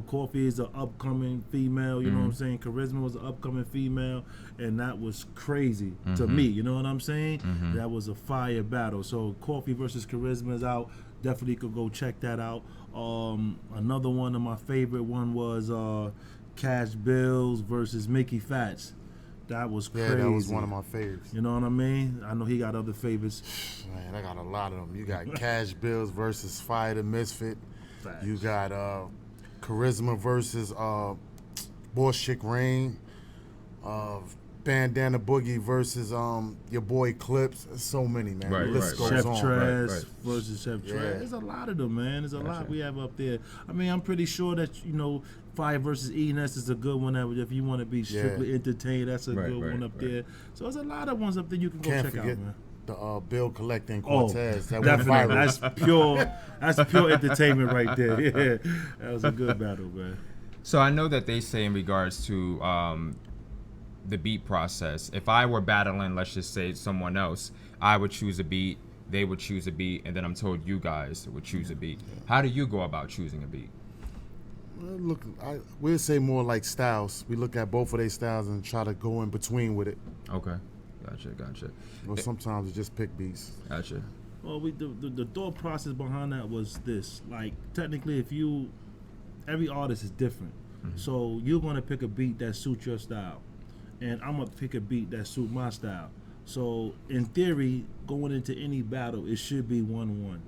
Coffee is an upcoming female, you know what I'm saying? Charisma was an upcoming female, and that was crazy to me, you know what I'm saying? That was a fire battle. So Coffee versus Charisma is out. Definitely could go check that out. Another one of my favorite one was Cash Bills versus Mickey Fats. That was crazy. Yeah, that was one of my favorites. You know what I mean? I know he got other favorites. Man, I got a lot of them. You got Cash Bills versus Fire the Misfit. Facts. You got Charisma versus Boss Chick Rain. Bandana Boogie versus your boy Clips. There's so many, man. Right, the list goes Chef on. Trash versus Chef Yeah. Trash. There's a lot of them, man. There's a lot we have up there. I mean, I'm pretty sure that, Fire versus E-Ness is a good one. If you want to be strictly entertained, that's a good one up there. So there's a lot of ones up there you can go Can't check forget out, man. the Bill Collecting Oh, Cortez. That went definitely. viral. That's pure entertainment right there. Yeah, that was a good battle, man. So I know that they say in regards to the beat process, if I were battling, let's just say someone else, I would choose a beat, they would choose a beat, and then I'm told you guys would choose a beat. How do you go about choosing a beat? Look, we'll say more like styles. We look at both of their styles and try to go in between with it. Okay, gotcha. Or sometimes we just pick beats. Gotcha. Well, the thought process behind that was this. Like, technically, every artist is different. So you're going to pick a beat that suits your style. And I'm going to pick a beat that suits my style. So, in theory, going into any battle, it should be 1-1.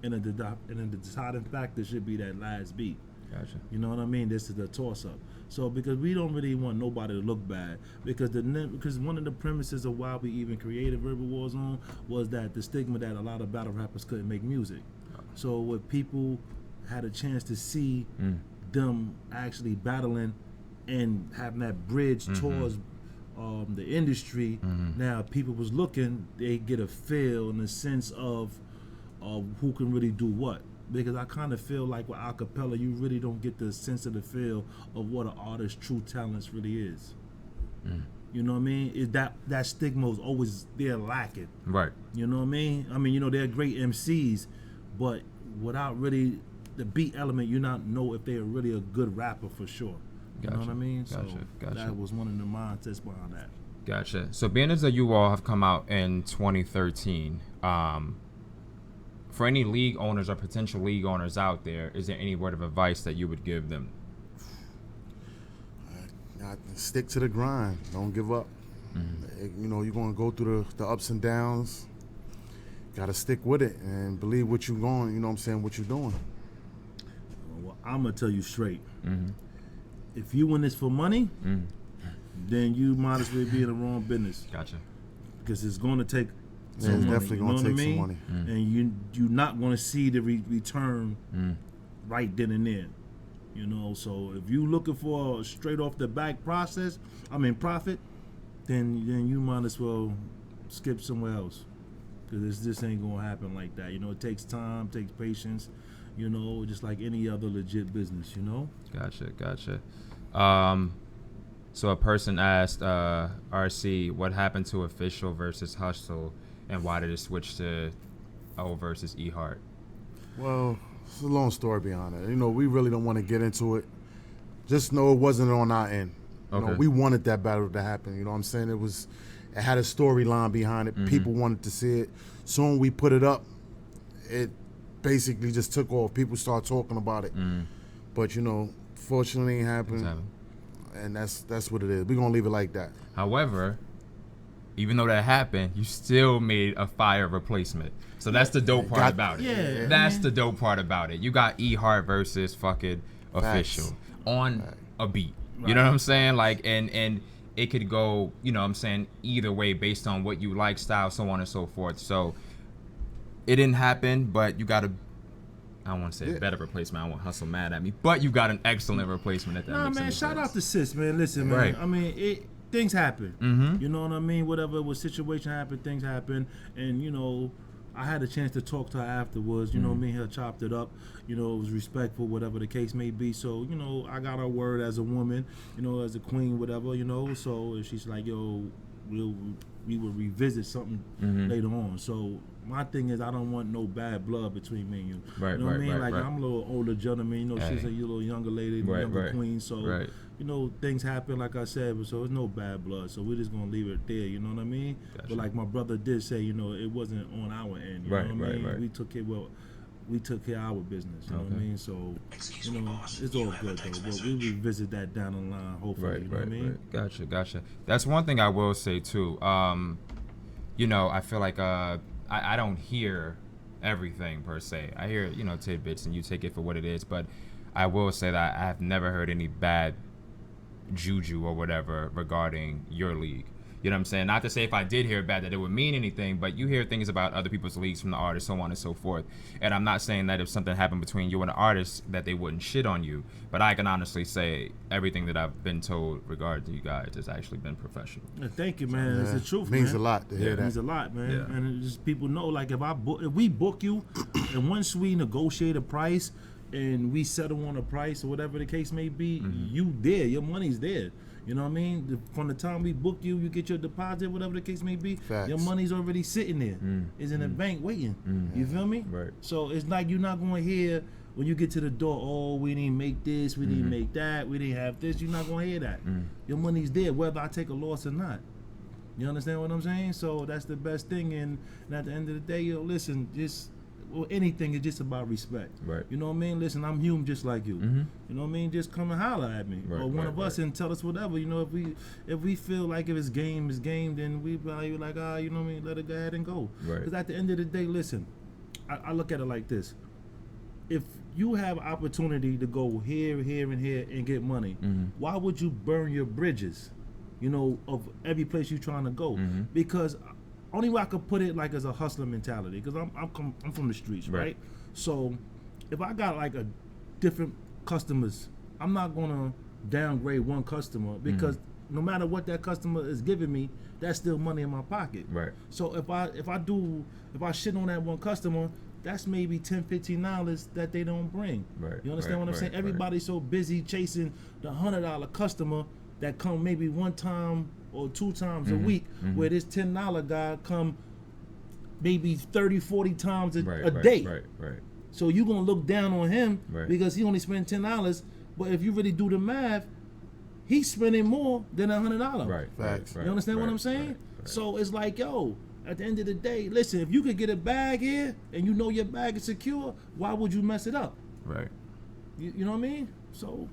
And the deciding factor should be that last beat. Gotcha. You know what I mean? This is the toss-up. So, because we don't really want nobody to look bad, because one of the premises of why we even created Verbal War Zone was that the stigma that a lot of battle rappers couldn't make music. So, when people had a chance to see them actually battling and having that bridge towards the industry, now people was looking, they get a feel and a sense of who can really do what. Because I kind of feel like with acapella, you really don't get the sense of the feel of what an artist's true talents really is. You know what I mean? That stigma is always there lacking. Right. You know what I mean? I mean, they're great MCs, but without really the beat element, you not know if they're really a good rapper for sure. You know what I mean? Gotcha. That was one of the mindsets behind that. Gotcha. So being as that you all have come out in 2013, for any league owners or potential league owners out there, is there any word of advice that you would give them? Stick to the grind. Don't give up. You're going to go through the ups and downs. Got to stick with it and believe what you're going, what you're doing. Well, I'm going to tell you straight. If you in this for money, then you might as well be in the wrong business. Gotcha. Because it's going to take it's definitely going to take some money. And you're not going to see the return right then and there. So if you looking for a straight off the back profit, then you might as well skip somewhere else. Because this ain't going to happen like that. It takes time, takes patience, just like any other legit business, Gotcha. So a person asked RC, what happened to Official versus Hustle, and why did it switch to O versus E Hart? Well, it's a long story behind it. We really don't want to get into it. Just know it wasn't on our end. We wanted that battle to happen. You know what I'm saying? It had a storyline behind it. People wanted to see it. Soon we put it up, it basically just took off. People started talking about it. But fortunately it happened. And that's what it is. We're gonna leave it like that. However, even though that happened, you still made a fire replacement. So that's the dope part about it. Yeah. That's the dope part about it. You got E Hart versus fucking Official on a beat. You know what I'm saying? Like, and it could go, either way based on what you like, style, so on and so forth. So it didn't happen, but you got a, I don't want to say a better replacement. I don't want Hustle mad at me, but you got an excellent replacement at that. Nah, man, shout out to Sis, man. Listen, man. Right. I mean, things happen. You know what I mean? Whatever situation happened, things happen. And, I had a chance to talk to her afterwards. Me and her chopped it up. It was respectful, whatever the case may be. So, I got her word as a woman, as a queen, whatever, So she's like, yo, we will revisit something later on. So my thing is, I don't want no bad blood between me and you. Right, you know what I mean? right. I'm a little older gentleman. She's a little younger lady, younger queen. So things happen, like I said. So it's no bad blood. So we're just gonna leave it there. You know what I mean? Gotcha. But like my brother did say, it wasn't on our end. You know what I mean? We took care of our business. You know what I mean? So it's all good though. But we revisit that down the line, hopefully. You know what I mean? Gotcha. That's one thing I will say too. I feel like I don't hear everything per se. I hear tidbits, and you take it for what it is. But I will say that I have never heard any bad juju or whatever regarding your league. You know what I'm saying? Not to say if I did hear bad that it would mean anything, but you hear things about other people's leagues from the artists, so on and so forth. And I'm not saying that if something happened between you and the artist that they wouldn't shit on you, but I can honestly say everything that I've been told regarding you guys has actually been professional. Thank you, man. It's the truth, means man. a lot to hear that. It means a lot, man. Yeah. And just people know, like, if we book you, and once we negotiate a price and we settle on a price or whatever the case may be, you there, your money's there. You know what I mean? From the time we book you, you get your deposit, whatever the case may be, Facts. your money's already sitting there. It's in the bank waiting. You feel me? Right. So it's like you're not going to hear when you get to the door, oh, we didn't make this, we didn't make that, we didn't have this. You're not going to hear that. Your money's there, whether I take a loss or not. You understand what I'm saying? So that's the best thing. And at the end of the day, yo, listen, anything is just about respect. Right. You know what I mean? Listen, I'm human just like you. You know what I mean? Just come and holler at me, Right, or one right, of us, and tell us whatever. You know, if we feel like if it's game, then we probably like, you know what I mean? Let it go ahead and go. Right. Because at the end of the day, listen, I look at it like this: if you have opportunity to go here, here, and here and get money, why would you burn your bridges? You know, of every place you're trying to go, because only way I could put it like as a hustler mentality, because I'm from the streets, right? So if I got like a different customers, I'm not gonna downgrade one customer, because no matter what that customer is giving me, that's still money in my pocket. Right. So if I shit on that one customer, that's maybe $10-15 that they don't bring. Right, You understand right, what I'm saying? right, Everybody's so busy chasing the $100 customer that come maybe one time or two times a week, where this $10 guy come maybe 30-40 times a day. Right. So you're gonna look down on him Right. because he only spent $10, but if you really do the math, he's spending more than $100. Right. Facts. You understand what I'm saying? So it's like, yo, at the end of the day, listen, if you could get a bag here and you know your bag is secure, why would you mess it up? Right. You know what I mean? So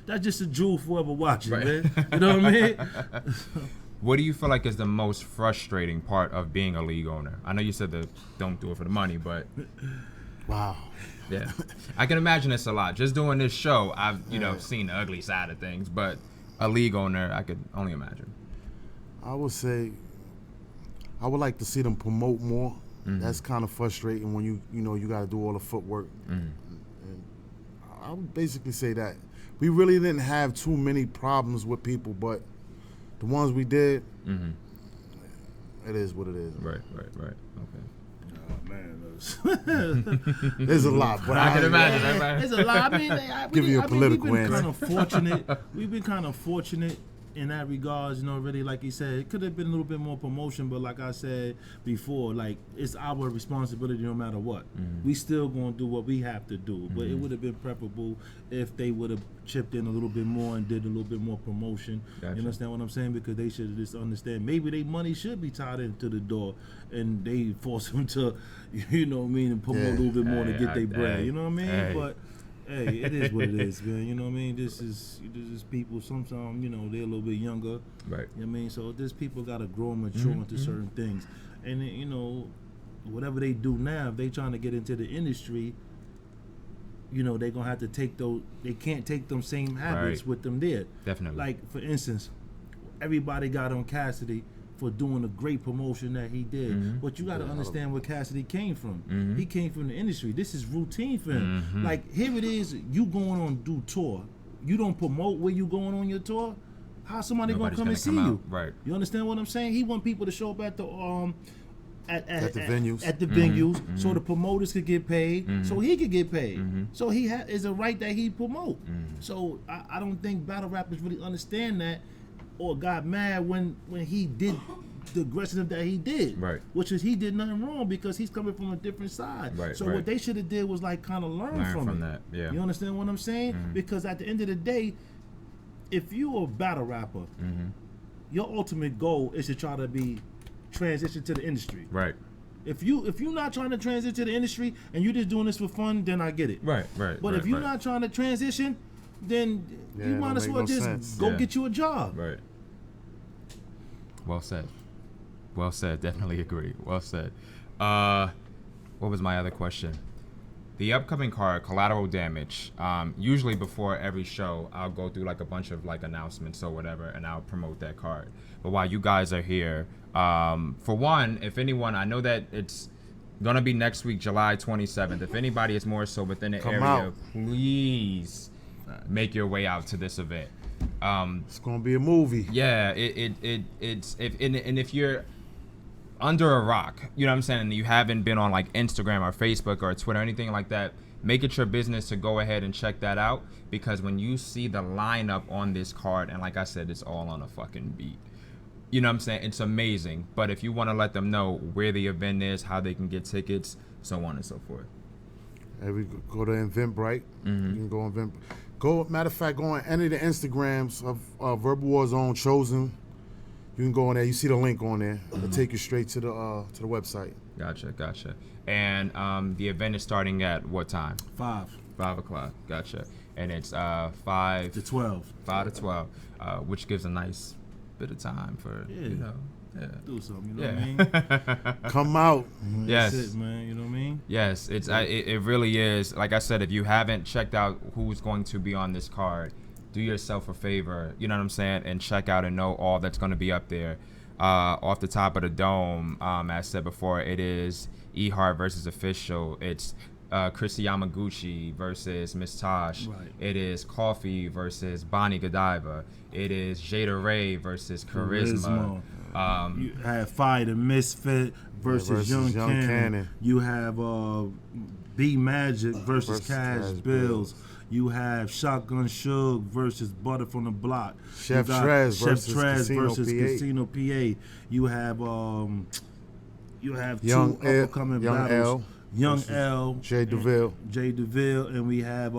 that's just a jewel for whoever watching, man. You know what I mean? What do you feel like is the most frustrating part of being a league owner? I know you said that don't do it for the money, but Wow. yeah, I can imagine it's a lot. Just doing this show, I've seen the ugly side of things, but a league owner, I could only imagine. I would say I would like to see them promote more. That's kind of frustrating when you got to do all the footwork. And I would basically say that we really didn't have too many problems with people, but the ones we did, it is what it is. Right. Okay. Oh, man, There's a lot, but I can imagine. Right? there's a lot. I mean, Give you a political we've been answer. kind of fortunate. We've been kind of fortunate in that regards, really, like you said, it could have been a little bit more promotion, but like I said before, like, it's our responsibility no matter what. We still gonna do what we have to do, but it would have been preferable if they would have chipped in a little bit more and did a little bit more promotion. Gotcha. You understand what I'm saying? Because they should just understand maybe their money should be tied into the door and they force them to, and promote a little bit more to get their bread. You know what I mean? Hey. But hey, it is what it is, man. You know what I mean? This is people. Sometimes they're a little bit younger. Right. You know what I mean? So this people gotta grow and mature into certain things, and then, whatever they do now, if they trying to get into the industry, they gonna have to take those. They can't take them same habits Right. with them there. Definitely. Like for instance, everybody got on Cassidy for doing a great promotion that he did. But you got to understand where Cassidy came from. He came from the industry. This is routine for him. Like, here it is, you going on do tour. You don't promote where you going on your tour. How somebody Nobody's gonna come and see out. you? Right. You understand what I'm saying? He want people to show up at the at the venues. At the venues, so the promoters could get paid, so he could get paid. So he is a right that he promote. So I don't think battle rappers really understand that, or got mad when he did the aggressive that he did. Right. Which is he did nothing wrong because he's coming from a different side. Right, So right. what they should have did was like kind of learn from it. that. Yeah. You understand what I'm saying? Because at the end of the day, if you're a battle rapper, your ultimate goal is to try to be transition to the industry. Right. If you're not trying to transition to the industry and you're just doing this for fun, then I get it. Right. But if you're not trying to transition, then Yeah, you it might don't as make well no just sense. go Yeah. get you a job. Right. Well said. Well said. Definitely agree. Well said. What was my other question? The upcoming card, Collateral Damage. Usually before every show, I'll go through like a bunch of like announcements or whatever, and I'll promote that card. But while you guys are here, for one, if anyone, I know that it's gonna be next week, July 27th. If anybody is more so within the area, out. please make your way out to this event. It's gonna be a movie. Yeah, if you're under a rock, you know what I'm saying, and you haven't been on like Instagram or Facebook or Twitter or anything like that, make it your business to go ahead and check that out, because when you see the lineup on this card, and like I said, it's all on a fucking beat. You know what I'm saying? It's amazing. But if you want to let them know where the event is, how they can get tickets, so on and so forth. And we go to Eventbrite. You can go on Eventbrite. Matter of fact, go on any of the Instagrams of Verbal Warzone Chosen. You can go on there. You see the link on there. It'll take you straight to the website. Gotcha. And the event is starting at what time? 5 o'clock. Gotcha. And it's 5 to 12. 5 to 12, which gives a nice bit of time for do something. You know what I mean? Come out. Yes, that's it, man. You know what I mean? Yes, it really is. Like I said, if you haven't checked out who's going to be on this card, do yourself a favor, you know what I'm saying, and check out and know all that's going to be up there. Off the top of the dome, as said before, it is E-Heart versus Official. It's Chrissy Yamaguchi versus Miss Tosh. Right. It is Coffee versus Bonnie Godiva. It is Jada Ray versus Charisma. You have Fire the Misfit versus Young Cannon. You have B Magic versus Cash Bills. You have Shotgun Suge versus Butter from the Block. Chef Trez versus Casino PA. You have Young two upcoming battles. Young L, Jay DeVille, and we have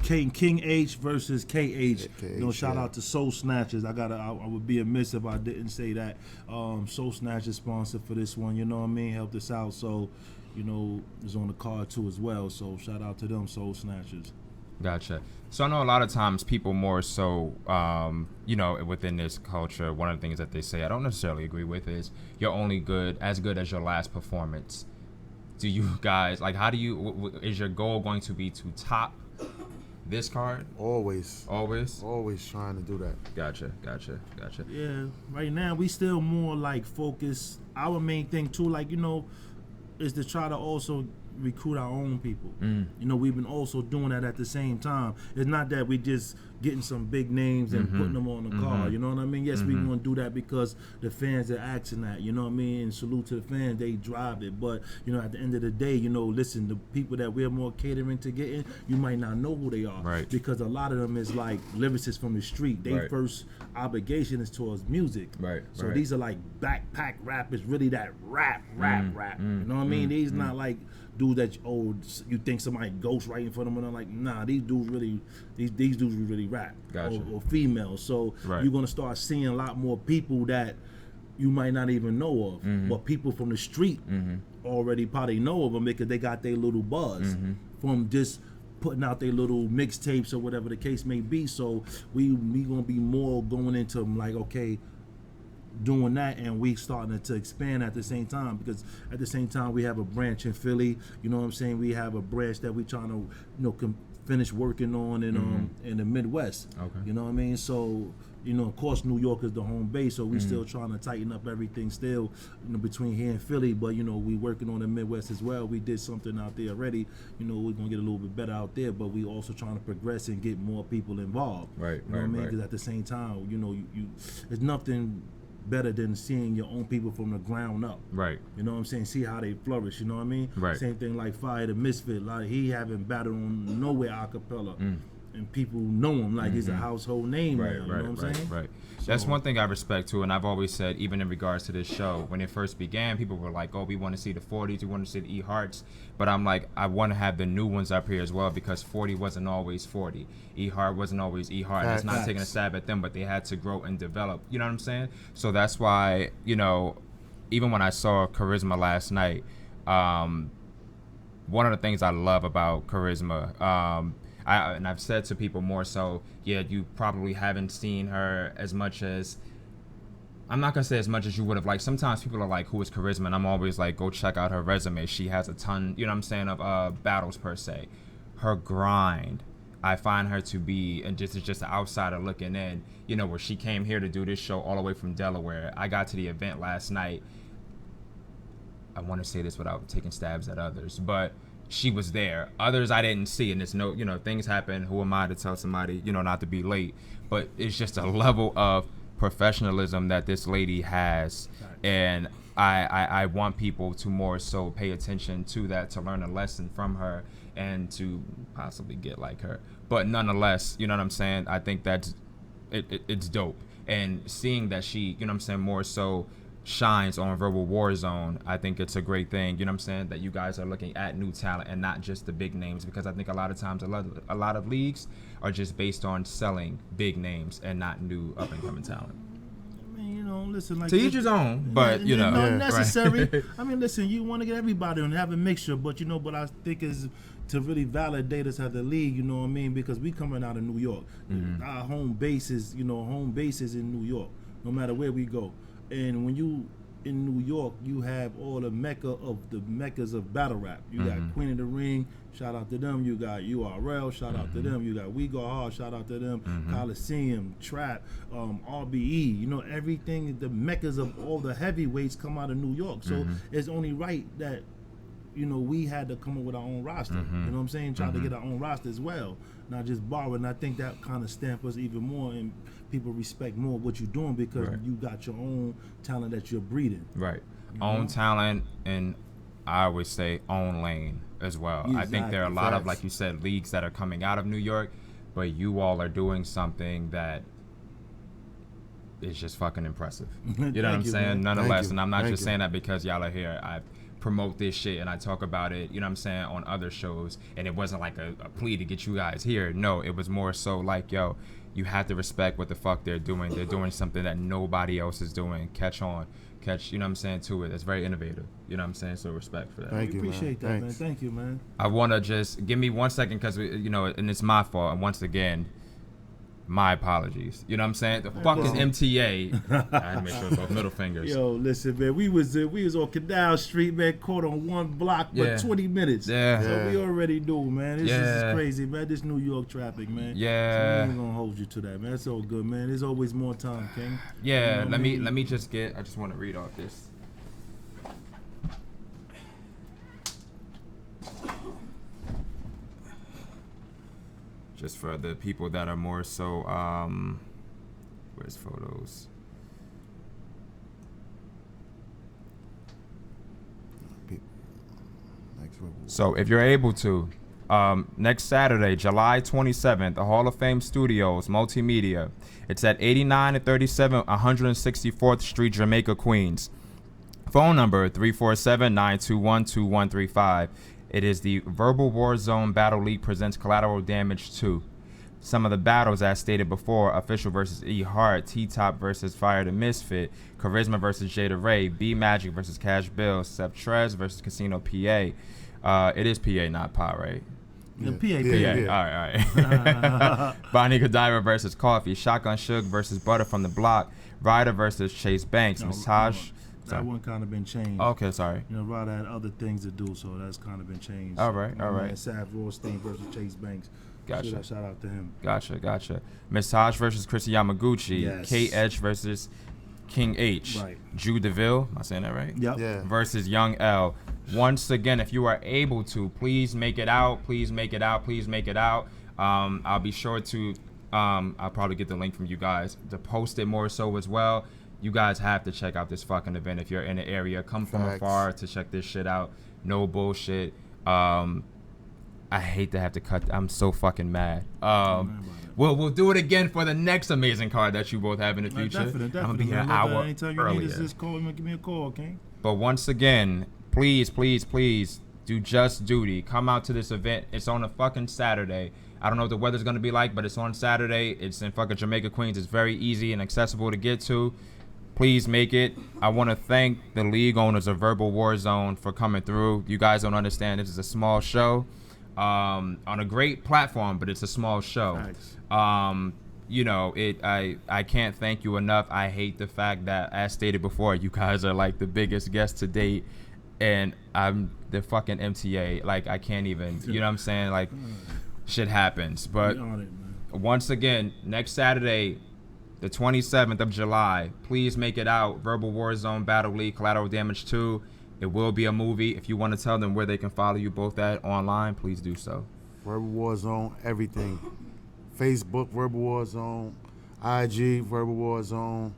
King H versus KH. Shout out to Soul Snatchers. I would be amiss if I didn't say that. Soul Snatchers sponsored for this one. You know what I mean? Helped us out. So, it's on the card too as well. So shout out to them, Soul Snatchers. Gotcha. So I know a lot of times people more so, within this culture, one of the things that they say I don't necessarily agree with is you're only as good as your last performance. Do you guys, is your goal going to be to top this card? Always trying to do that. Gotcha. Yeah, right now we still more like focused. Our main thing too, is to try to also recruit our own people. We've been also doing that at the same time. It's not that we just getting some big names and putting them on the card. You know what I mean? Yes, we want to do that because the fans are asking that. You know what I mean? And salute to the fans, they drive it. But at the end of the day, listen, the people that we're more catering to getting, you might not know who they are, right? Because a lot of them is like lyricists from the street. They first obligation is towards music, right? So these are like backpack rappers, really that rap. You know what I mean? These not like dudes that you think somebody ghost writing for them, and I'm like, nah, these dudes really rap. Gotcha. or females. So you're gonna start seeing a lot more people that you might not even know of, but people from the street already probably know of them because they got their little buzz from just putting out their little mixtapes or whatever the case may be. So we gonna be more going into like, okay, doing that, and we starting to expand at the same time, because at the same time we have a branch in Philly. You know what I'm saying? We have a branch that we trying to finish working on in the Midwest. Okay. You know what I mean? So of course New York is the home base, so we still trying to tighten up everything still between here and Philly, but we working on the Midwest as well. We did something out there already. We're gonna get a little bit better out there, but we also trying to progress and get more people involved. Right. You know what I mean? Because at the same time, you it's nothing better than seeing your own people from the ground up. Right. You know what I'm saying? See how they flourish, you know what I mean? Right. Same thing like Fire the Misfit. Like, he haven't battled on nowhere a cappella. And people know him like he's a household name now, you know what I'm saying? Right. That's one thing I respect too, and I've always said, even in regards to this show, when it first began, people were like, oh, we want to see the 40s, we want to see the E-Hearts, but I'm like, I want to have the new ones up here as well, because 40 wasn't always 40. E-Heart wasn't always E-Heart, and it's not taking a stab at them, but they had to grow and develop, you know what I'm saying? So that's why, even when I saw Charisma last night, one of the things I love about Charisma, and I've said to people more so, yeah, you probably haven't seen her as much as I'm not gonna say as much as you would have liked. Sometimes people are like, who is Charisma? And I'm always like, go check out her resume. She has a ton, you know what I'm saying, of battles per se. Her grind, I find her to be, and just it's just an outsider looking in, you know, where she came here to do this show all the way from Delaware. I got to the event last night. I want to say this without taking stabs at others, but she was there. Others I didn't see, and it's no, you know, things happen. Who am I to tell somebody, you know, not to be late? But it's just a level of professionalism that this lady has, and I want people to more so pay attention to that, to learn a lesson from her and to possibly get like her. But nonetheless, you know what I'm saying, I think that's it's dope. And seeing that she, you know what I'm saying, more so shines on Verbal Warzone, I think it's a great thing, you know what I'm saying, that you guys are looking at new talent and not just the big names, because I think a lot of times a lot of leagues are just based on selling big names and not new up and coming talent. I mean, you know, listen, like to each his own, but you know, not necessary. Right. I mean, listen, you want to get everybody on, have a mixture, but you know, but I think is to really validate us as the league, you know what I mean, because we coming out of New York, our home base is, you know, home base is in New York, no matter where we go. And when you in New York, you have all the mecca of the meccas of battle rap. You got Queen of the Ring, shout out to them. You got URL, shout out to them. You got We Go Hard, shout out to them. Coliseum, Trap, RBE. You know, everything, the meccas of all the heavyweights come out of New York. So it's only right that, you know, we had to come up with our own roster. You know what I'm saying? Try to get our own roster as well, not just borrow. And I think that kind of stamp us even more, and people respect more what you're doing because you got your own talent that you're breeding. Right. Own talent, and I always say own lane as well. Exactly. I think there are a lot of, like you said, leagues that are coming out of New York, but you all are doing something that is just fucking impressive. You know what I'm saying? Man. Nonetheless, and I'm not just saying that because y'all are here. I promote this shit and I talk about it, you know what I'm saying, on other shows, and it wasn't like a plea to get you guys here. No, it was more so like, yo, you have to respect what the fuck they're doing. They're doing something that nobody else is doing. Catch, you know what I'm saying, to it. It's very innovative. You know what I'm saying? So respect for that. Thank you, appreciate that, man. Thank you, man. I want to just, give me 1 second, because, you know, and it's my fault. And once again, my apologies. You know what I'm saying? The fucking MTA. I had to make sure it's both middle fingers. Yo, listen, man. We was on Canal Street, man. Caught on one block for 20 minutes. Yeah. So we already knew, man. This is crazy, man. This New York traffic, man. Yeah. So we ain't gonna hold you to that, man. It's all good, man. There's always more time, King. Yeah. You know let me just get. I just want to read off this. Just for the people that are more so, where's photos? So if you're able to, next Saturday, July 27th, the Hall of Fame Studios, Multimedia. It's at 89 and 37 164th Street, Jamaica, Queens. Phone number 347-921-2135. It is the Verbal Warzone Battle League presents Collateral Damage 2. Some of the battles, as stated before: Official versus E Hart, T-Top versus Fire the Misfit, Charisma versus Jada Ray, B Magic versus Cash Bill, Sep Trez versus Casino PA. It is PA, not PA, right? Yeah, PA. All right. Bonnie Godiva versus Coffee, Shotgun Suge versus Butter from the Block, Ryder versus Chase Banks, Massage. That one kind of been changed. Okay, sorry. You know, Ryder had other things to do, so that's kind of been changed. All right. Sav Rothstein versus Chase Banks. Gotcha. Shout out to him. Gotcha. Massage versus Chris Yamaguchi. Yes. K Edge versus King H. Right. Drew DeVille. Am I saying that right? Yep. Yeah. Versus Young L. Once again, if you are able to, please make it out. I'll be sure to, I'll probably get the link from you guys to post it more so as well. You guys have to check out this fucking event if you're in the area. Come from afar to check this shit out. No bullshit. I hate to have to cut. I'm so fucking mad. We'll do it again for the next amazing card that you both have in the future. Definitely. I'm gonna be here an hour anytime you earlier. need us, just call me. Give me a call, okay? But once again, please do just duty. Come out to this event. It's on a fucking Saturday. I don't know what the weather's gonna be like, but it's on Saturday. It's in fucking Jamaica, Queens. It's very easy and accessible to get to. Please make it. I want to thank the league owners of Verbal Warzone for coming through. You guys don't understand. This is a small show on a great platform, but it's a small show. Nice. you know, I can't thank you enough. I hate the fact that, as stated before, you guys are like the biggest guest to date, and I'm the fucking MTA. Like, I can't even, you know what I'm saying? Like, shit happens. But once again, next Saturday, the 27th of July, please make it out. Verbal Warzone Battle League Collateral Damage 2. It will be a movie. If you want to tell them where they can follow you both at online, please do so. Verbal Warzone, everything. Facebook, Verbal Warzone. IG, Verbal Warzone.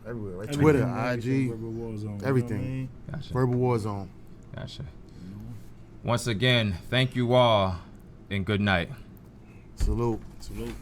Everywhere, right? Twitter, IG, Verbal Warzone, everything. You know what I mean? Gotcha. Verbal Warzone. Gotcha. Once again, thank you all, and good night. Salute. Salute.